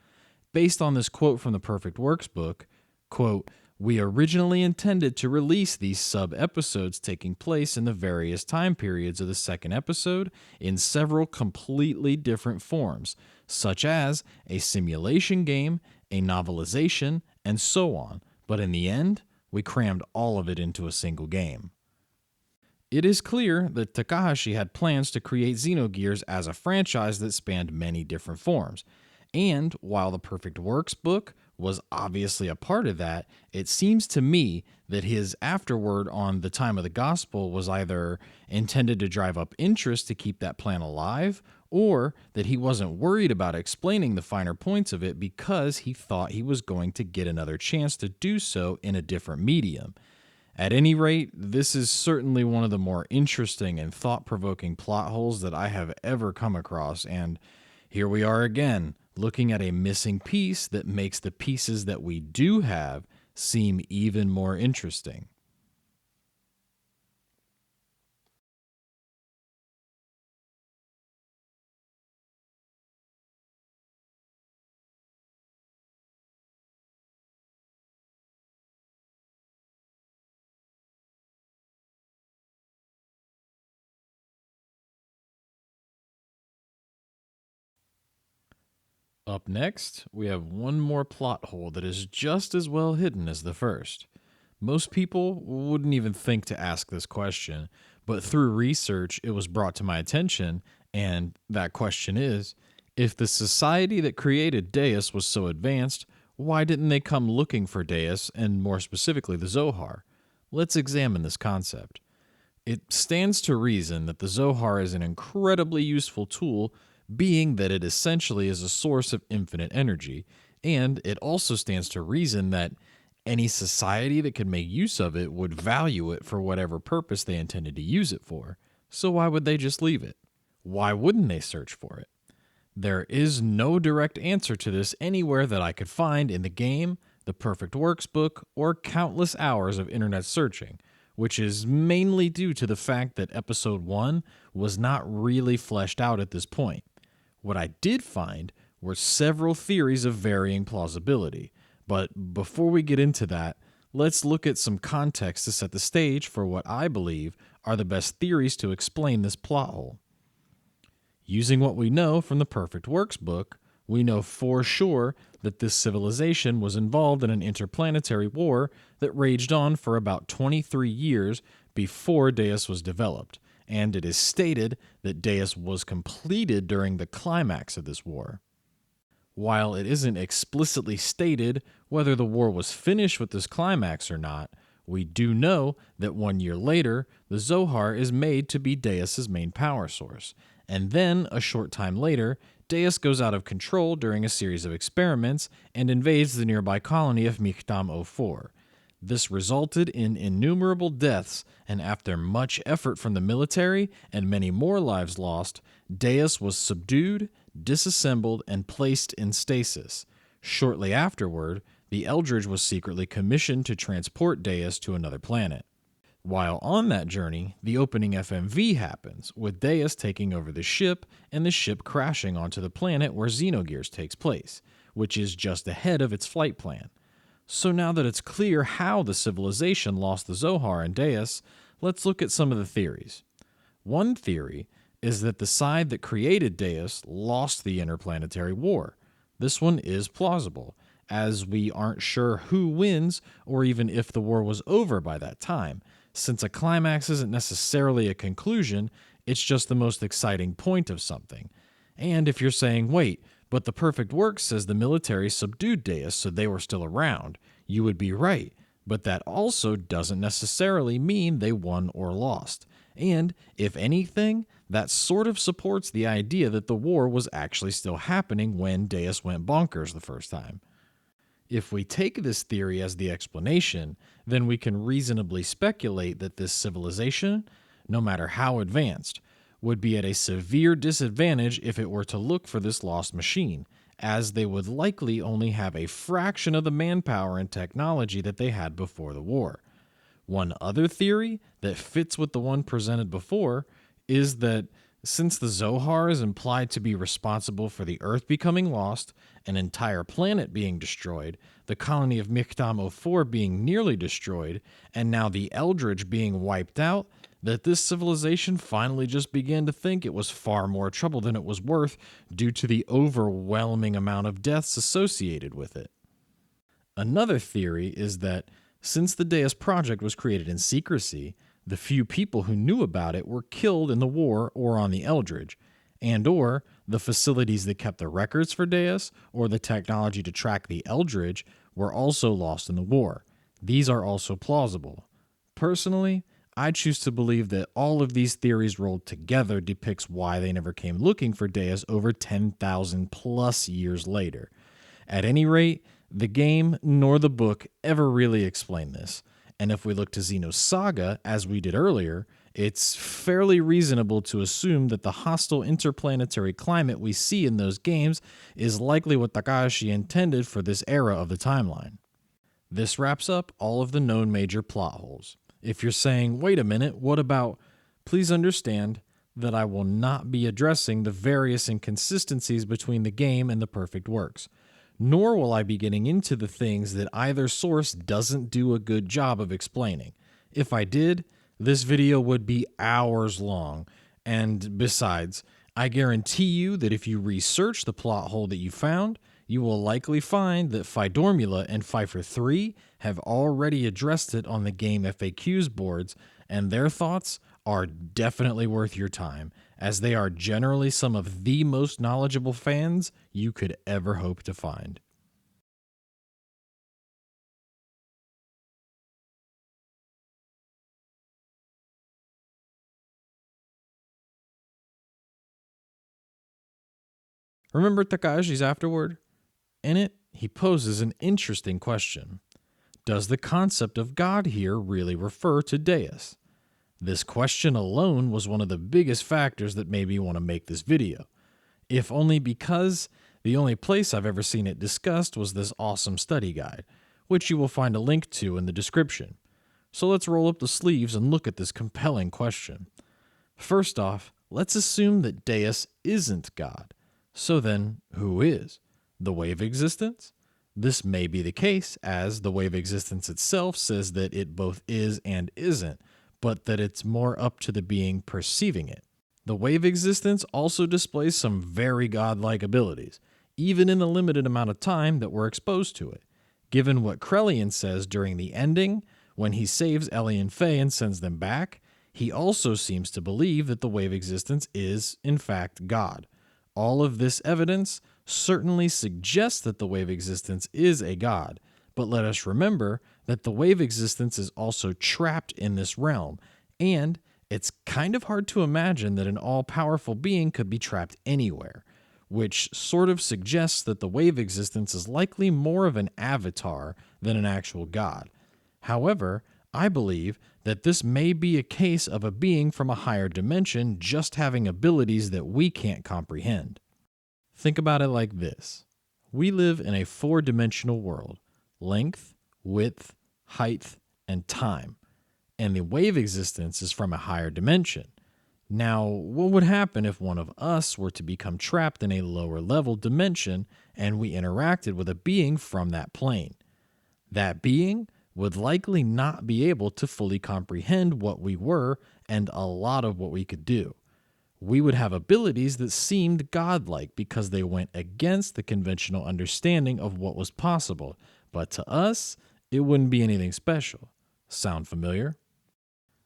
Based on this quote from the Perfect Works book, quote, "We originally intended to release these sub-episodes taking place in the various time periods of the second episode in several completely different forms, such as a simulation game, a novelization, and so on, but in the end, we crammed all of it into a single game." It is clear that Takahashi had plans to create Xenogears as a franchise that spanned many different forms. And while the Perfect Works book was obviously a part of that, it seems to me that his afterword on the time of the gospel was either intended to drive up interest to keep that plan alive, or that he wasn't worried about explaining the finer points of it because he thought he was going to get another chance to do so in a different medium. At any rate, this is certainly one of the more interesting and thought-provoking plot holes that I have ever come across, and here we are again, looking at a missing piece that makes the pieces that we do have seem even more interesting. Up next, we have one more plot hole that is just as well hidden as the first. Most people wouldn't even think to ask this question, but through research, it was brought to my attention, and that question is, if the society that created Deus was so advanced, why didn't they come looking for Deus, and more specifically the Zohar? Let's examine this concept. It stands to reason that the Zohar is an incredibly useful tool, being that it essentially is a source of infinite energy, and it also stands to reason that any society that could make use of it would value it for whatever purpose they intended to use it for. So why would they just leave it? Why wouldn't they search for it? There is no direct answer to this anywhere that I could find in the game, the Perfect Works book, or countless hours of internet searching, which is mainly due to the fact that Episode 1 was not really fleshed out at this point. What I did find were several theories of varying plausibility, but before we get into that, let's look at some context to set the stage for what I believe are the best theories to explain this plot hole. Using what we know from the Perfect Works book, we know for sure that this civilization was involved in an interplanetary war that raged on for about 23 years before Deus was developed, and it is stated that Deus was completed during the climax of this war. While it isn't explicitly stated whether the war was finished with this climax or not, we do know that 1 year later, the Zohar is made to be Deus's main power source, and then a short time later, Deus goes out of control during a series of experiments and invades the nearby colony of Michtam 04. This resulted in innumerable deaths, and after much effort from the military and many more lives lost, Deus was subdued, disassembled, and placed in stasis. Shortly afterward, the Eldridge was secretly commissioned to transport Deus to another planet. While on that journey, the opening FMV happens, with Deus taking over the ship and the ship crashing onto the planet where Xenogears takes place, which is just ahead of its flight plan. So now that it's clear how the civilization lost the Zohar and Deus, let's look at some of the theories. One theory is that the side that created Deus lost the interplanetary war. This one is plausible, as we aren't sure who wins or even if the war was over by that time. Since a climax isn't necessarily a conclusion, it's just the most exciting point of something. And if you're saying, wait, but the Perfect Work says the military subdued Deus so they were still around, you would be right, but that also doesn't necessarily mean they won or lost. And, if anything, that sort of supports the idea that the war was actually still happening when Deus went bonkers the first time. If we take this theory as the explanation, then we can reasonably speculate that this civilization, no matter how advanced, would be at a severe disadvantage if it were to look for this lost machine, as they would likely only have a fraction of the manpower and technology that they had before the war. One other theory that fits with the one presented before is that since the Zohar is implied to be responsible for the Earth becoming lost, an entire planet being destroyed, the colony of Michtam 04 being nearly destroyed, and now the Eldridge being wiped out, that this civilization finally just began to think it was far more trouble than it was worth due to the overwhelming amount of deaths associated with it. Another theory is that since the Deus project was created in secrecy, the few people who knew about it were killed in the war or on the Eldridge, and or the facilities that kept the records for Deus or the technology to track the Eldridge were also lost in the war. These are also plausible. Personally, I choose to believe that all of these theories rolled together depicts why they never came looking for Deus over 10,000 plus years later. At any rate, the game nor the book ever really explain this. And if we look to Xenosaga, as we did earlier, it's fairly reasonable to assume that the hostile interplanetary climate we see in those games is likely what Takahashi intended for this era of the timeline. This wraps up all of the known major plot holes. If you're saying, wait a minute, what about... Please understand that I will not be addressing the various inconsistencies between the game and the Perfect Works. Nor will I be getting into the things that either source doesn't do a good job of explaining. If I did, this video would be hours long, and besides, I guarantee you that if you research the plot hole that you found, you will likely find that Fidormula and Pfeiffer 3 have already addressed it on the game FAQs boards, and their thoughts are definitely worth your time, as they are generally some of the most knowledgeable fans you could ever hope to find. Remember Takashi's afterword? In it, he poses an interesting question. Does the concept of God here really refer to Deus? This question alone was one of the biggest factors that made me want to make this video, if only because the only place I've ever seen it discussed was this awesome study guide, which you will find a link to in the description. So let's roll up the sleeves and look at this compelling question. First off, let's assume that Deus isn't God. So then, who is? The way of existence? This may be the case, as the way of existence itself says that it both is and isn't, but that it's more up to the being perceiving it. The wave existence also displays some very godlike abilities, even in the limited amount of time that we're exposed to it. Given what Krellian says during the ending, when he saves Ellie and Faye and sends them back, he also seems to believe that the wave existence is, in fact, God. All of this evidence certainly suggests that the wave existence is a god, but let us remember that the wave existence is also trapped in this realm, and it's kind of hard to imagine that an all powerful being could be trapped anywhere, which sort of suggests that the wave existence is likely more of an avatar than an actual god. However, I believe that this may be a case of a being from a higher dimension just having abilities that we can't comprehend. Think about it like this. We live in a four-dimensional world: length, width, height, and time. And the wave existence is from a higher dimension. Now, what would happen if one of us were to become trapped in a lower level dimension and we interacted with a being from that plane? That being would likely not be able to fully comprehend what we were and a lot of what we could do. We would have abilities that seemed godlike because they went against the conventional understanding of what was possible, but to us, it wouldn't be anything special. Sound familiar?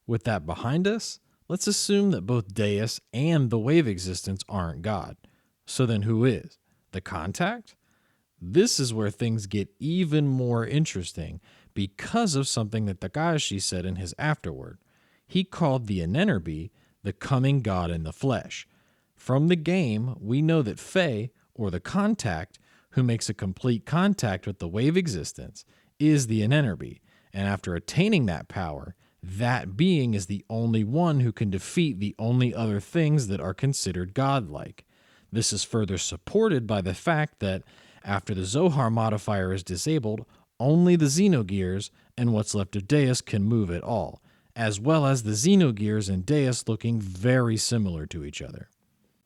With that behind us, let's assume that both Deus and the wave existence aren't God. So then who is? The contact? This is where things get even more interesting because of something that Takashi said in his afterword. He called the Anenerbe the coming god in the flesh. From the game, we know that Faye, or the contact, who makes a complete contact with the wave existence, is the Anenerbe, and after attaining that power, that being is the only one who can defeat the only other things that are considered godlike. This is further supported by the fact that after the Zohar modifier is disabled, only the Xenogears and what's left of Deus can move at all, as well as the Xenogears and Deus looking very similar to each other.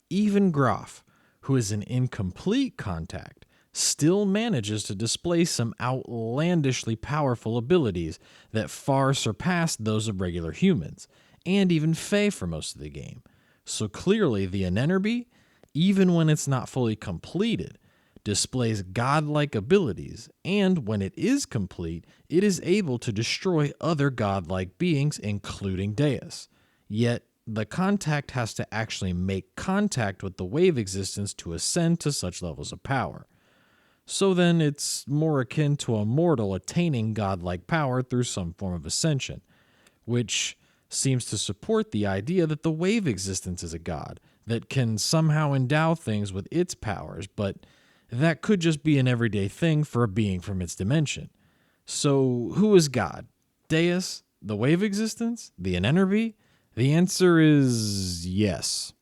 Even Graf, who is an incomplete contact, still manages to display some outlandishly powerful abilities that far surpass those of regular humans, and even Faye for most of the game. So clearly the Anenerbe, even when it's not fully completed, displays godlike abilities, and when it is complete, it is able to destroy other godlike beings, including Deus. Yet, the contact has to actually make contact with the wave existence to ascend to such levels of power. So then, it's more akin to a mortal attaining godlike power through some form of ascension, which seems to support the idea that the wave existence is a god that can somehow endow things with its powers, but that could just be an everyday thing for a being from its dimension. So, who is God? Deus? The wave existence? The Anenerbe? The answer is yes.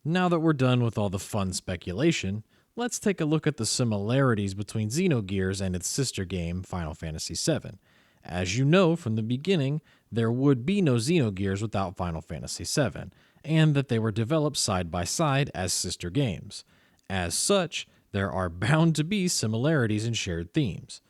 Now that we're done with all the fun speculation, let's take a look at the similarities between Xenogears and its sister game, Final Fantasy VII. As you know from the beginning, there would be no Xenogears without Final Fantasy VII, and that they were developed side by side as sister games. As such, there are bound to be similarities and shared themes.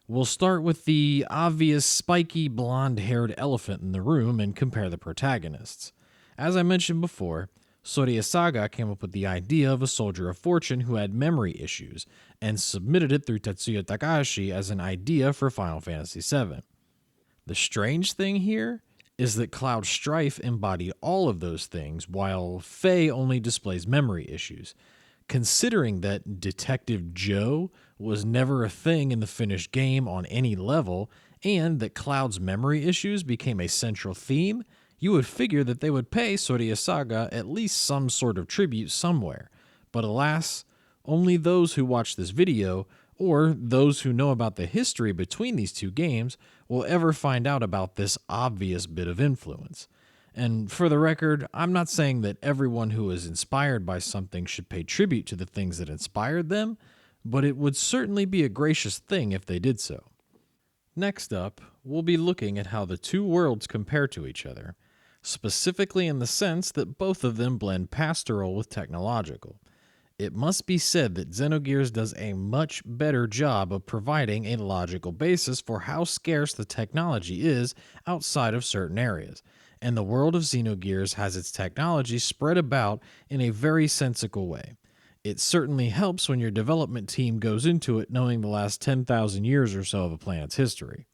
We'll start with the obvious spiky blonde-haired elephant in the room and compare the protagonists. As I mentioned before, Soraya Saga came up with the idea of a soldier of fortune who had memory issues, and submitted it through Tetsuya Takahashi as an idea for Final Fantasy VII. The strange thing here is that Cloud Strife embodied all of those things, while Faye only displays memory issues. Considering that Detective Joe was never a thing in the finished game on any level, and that Cloud's memory issues became a central theme, you would figure that they would pay Soraya Saga at least some sort of tribute somewhere. But alas, only those who watch this video, or those who know about the history between these two games, will ever find out about this obvious bit of influence. And for the record, I'm not saying that everyone who is inspired by something should pay tribute to the things that inspired them, but it would certainly be a gracious thing if they did so. Next up, we'll be looking at how the two worlds compare to each other, specifically in the sense that both of them blend pastoral with technological. It must be said that Xenogears does a much better job of providing a logical basis for how scarce the technology is outside of certain areas, and the world of Xenogears has its technology spread about in a very sensical way. It certainly helps when your development team goes into it knowing the last 10,000 years or so of a planet's history.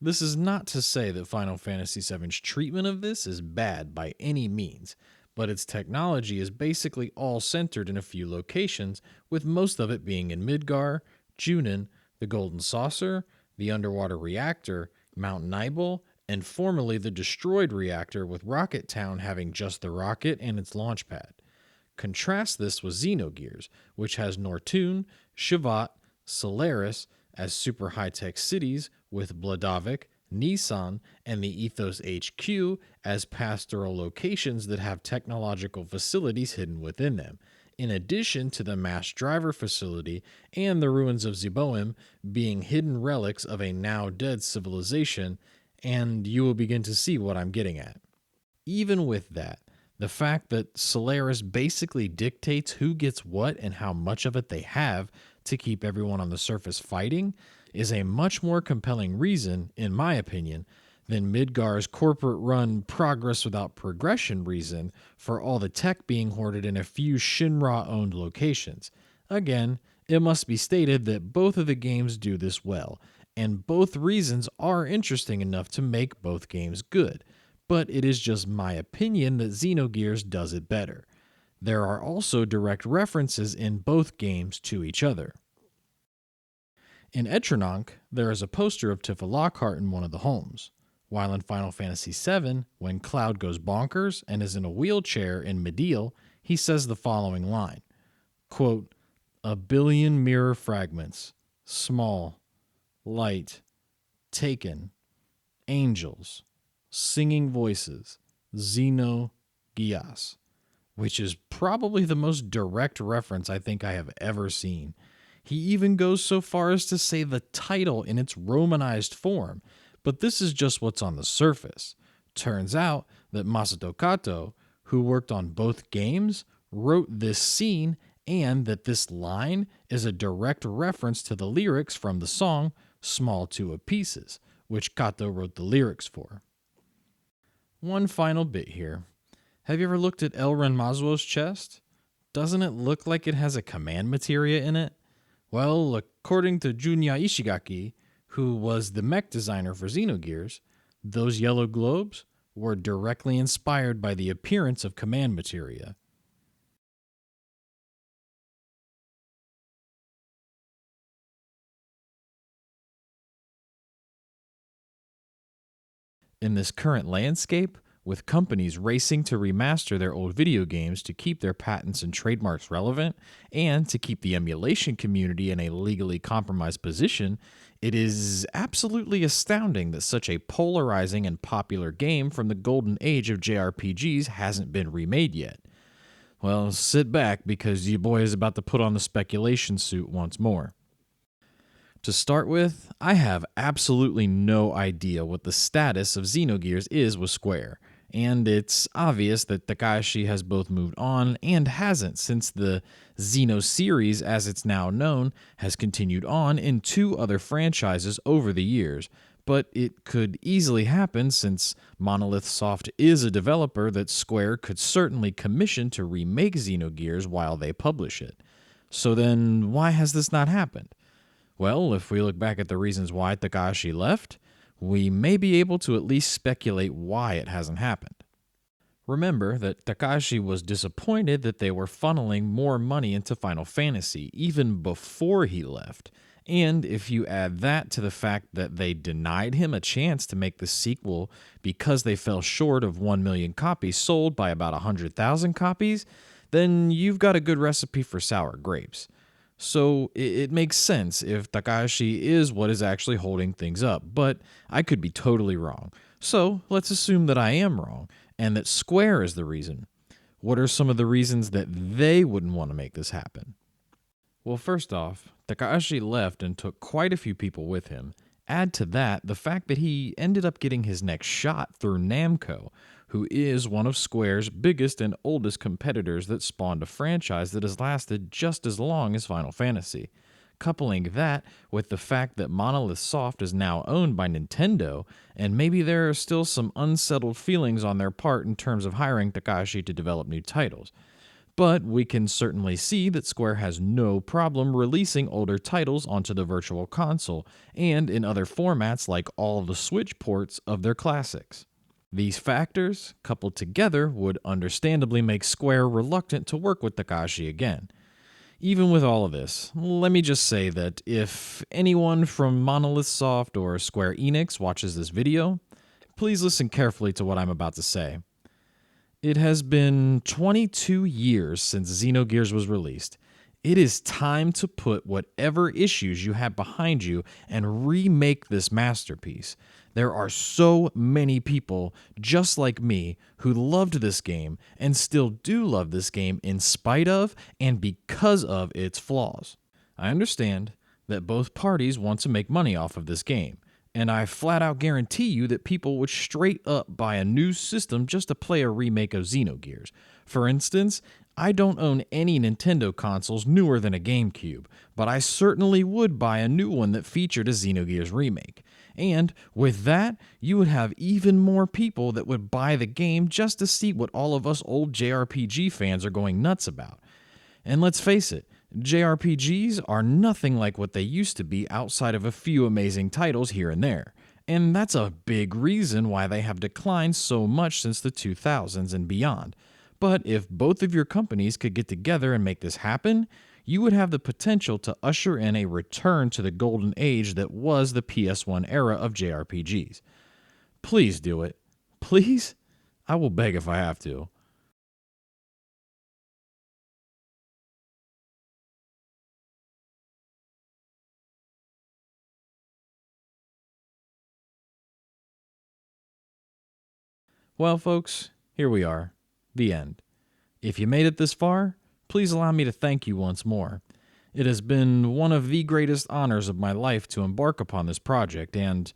This is not to say that Final Fantasy VII's treatment of this is bad by any means, but its technology is basically all centered in a few locations, with most of it being in Midgar, Junin, the Golden Saucer, the Underwater Reactor, Mount Nibel, and formerly the destroyed reactor, with Rocket Town having just the rocket and its launch pad. Contrast this with Xenogears, which has Nortune, Shivat, Solaris as super high-tech cities, with Bladavik, Nissan, and the Ethos HQ as pastoral locations that have technological facilities hidden within them, in addition to the mass driver facility and the ruins of Zeboim being hidden relics of a now dead civilization, and you will begin to see what I'm getting at. Even with that, the fact that Solaris basically dictates who gets what and how much of it they have to keep everyone on the surface fighting is a much more compelling reason, in my opinion, than Midgar's corporate run progress without progression reason for all the tech being hoarded in a few Shinra owned locations. Again, it must be stated that both of the games do this well, and both reasons are interesting enough to make both games good, but it is just my opinion that Xenogears does it better. There are also direct references in both games to each other. In Etranonk, there is a poster of Tifa Lockhart in one of the homes, while in Final Fantasy VII, when Cloud goes bonkers and is in a wheelchair in Mediel, he says the following line, quote, "A billion mirror fragments, small, light, taken, angels, singing voices, Xenogears," which is probably the most direct reference I think I have ever seen. He even goes so far as to say the title in its romanized form, but this is just what's on the surface. Turns out that Masato Kato, who worked on both games, wrote this scene, and that this line is a direct reference to the lyrics from the song Small Two of Pieces, which Kato wrote the lyrics for. One final bit here. Have you ever looked at Elren Mazuo's chest? Doesn't it look like it has a command materia in it? Well, according to Junya Ishigaki, who was the mech designer for Xenogears, those yellow globes were directly inspired by the appearance of command materia. In this current landscape, with companies racing to remaster their old video games to keep their patents and trademarks relevant, and to keep the emulation community in a legally compromised position, it is absolutely astounding that such a polarizing and popular game from the golden age of JRPGs hasn't been remade yet. Well, sit back because your boy is about to put on the speculation suit once more. To start with, I have absolutely no idea what the status of Xenogears is with Square, and it's obvious that Takahashi has both moved on and hasn't, since the Xeno series, as it's now known, has continued on in two other franchises over the years. But it could easily happen since Monolith Soft is a developer that Square could certainly commission to remake Xenogears while they publish it. So then, why has this not happened? Well, if we look back at the reasons why Takahashi left, we may be able to at least speculate why it hasn't happened. Remember that Takahashi was disappointed that they were funneling more money into Final Fantasy even before he left, and if you add that to the fact that they denied him a chance to make the sequel because they fell short of 1 million copies sold by about 100,000 copies, then you've got a good recipe for sour grapes. So it makes sense if Takahashi is what is actually holding things up, but I could be totally wrong. So let's assume that I am wrong, and that Square is the reason. What are some of the reasons that they wouldn't want to make this happen? Well, first off, Takahashi left and took quite a few people with him. Add to that the fact that he ended up getting his next shot through Namco, who is one of Square's biggest and oldest competitors that spawned a franchise that has lasted just as long as Final Fantasy. Coupling that with the fact that Monolith Soft is now owned by Nintendo, and maybe there are still some unsettled feelings on their part in terms of hiring Takashi to develop new titles. But we can certainly see that Square has no problem releasing older titles onto the Virtual Console and in other formats like all the Switch ports of their classics. These factors, coupled together, would understandably make Square reluctant to work with Takashi again. Even with all of this, let me just say that if anyone from Monolith Soft or Square Enix watches this video, please listen carefully to what I'm about to say. It has been 22 years since Xenogears was released. It is time to put whatever issues you have behind you and remake this masterpiece. There are so many people just like me who loved this game and still do love this game in spite of and because of its flaws. I understand that both parties want to make money off of this game, and I flat out guarantee you that people would straight up buy a new system just to play a remake of Xenogears. For instance, I don't own any Nintendo consoles newer than a GameCube, but I certainly would buy a new one that featured a Xenogears remake. And with that, you would have even more people that would buy the game just to see what all of us old JRPG fans are going nuts about. And let's face it, JRPGs are nothing like what they used to be outside of a few amazing titles here and there. And that's a big reason why they have declined so much since the 2000s and beyond. But if both of your companies could get together and make this happen, you would have the potential to usher in a return to the golden age that was the PS1 era of JRPGs. Please do it. Please? I will beg if I have to. Well, folks, here we are. The end. If you made it this far, please allow me to thank you once more. It has been one of the greatest honors of my life to embark upon this project, and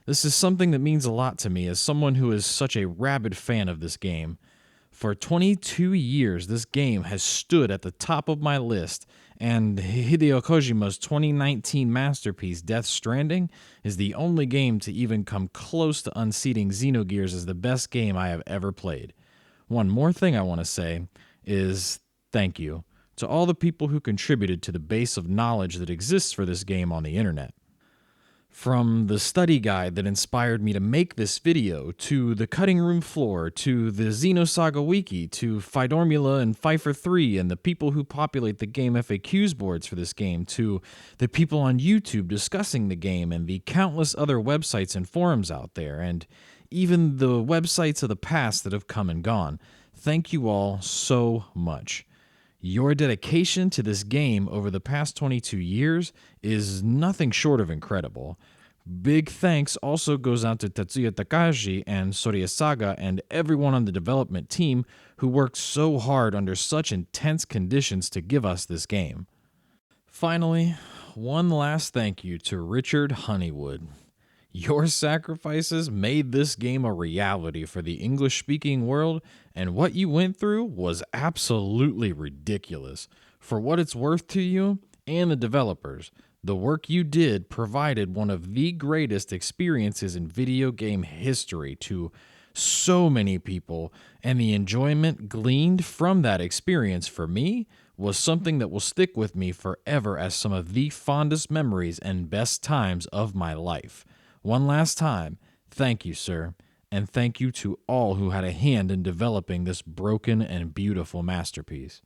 this is something that means a lot to me as someone who is such a rabid fan of this game. For 22 years, this game has stood at the top of my list, and Hideo Kojima's 2019 masterpiece, Death Stranding, is the only game to even come close to unseating Xenogears as the best game I have ever played. One more thing I want to say is thank you to all the people who contributed to the base of knowledge that exists for this game on the internet. From the study guide that inspired me to make this video, to the cutting room floor, to the Xenosaga wiki, to Fidormula and Pfeiffer 3 and the people who populate the game FAQs boards for this game, to the people on YouTube discussing the game and the countless other websites and forums out there, and even the websites of the past that have come and gone. Thank you all so much. Your dedication to this game over the past 22 years is nothing short of incredible. Big thanks also goes out to Tetsuya Takahashi and Soraya Saga and everyone on the development team who worked so hard under such intense conditions to give us this game. Finally, one last thank you to Richard Honeywood. Your sacrifices made this game a reality for the English-speaking world, and what you went through was absolutely ridiculous. For what it's worth to you and the developers, the work you did provided one of the greatest experiences in video game history to so many people, and the enjoyment gleaned from that experience for me was something that will stick with me forever as some of the fondest memories and best times of my life. One last time, thank you, sir, and thank you to all who had a hand in developing this broken and beautiful masterpiece.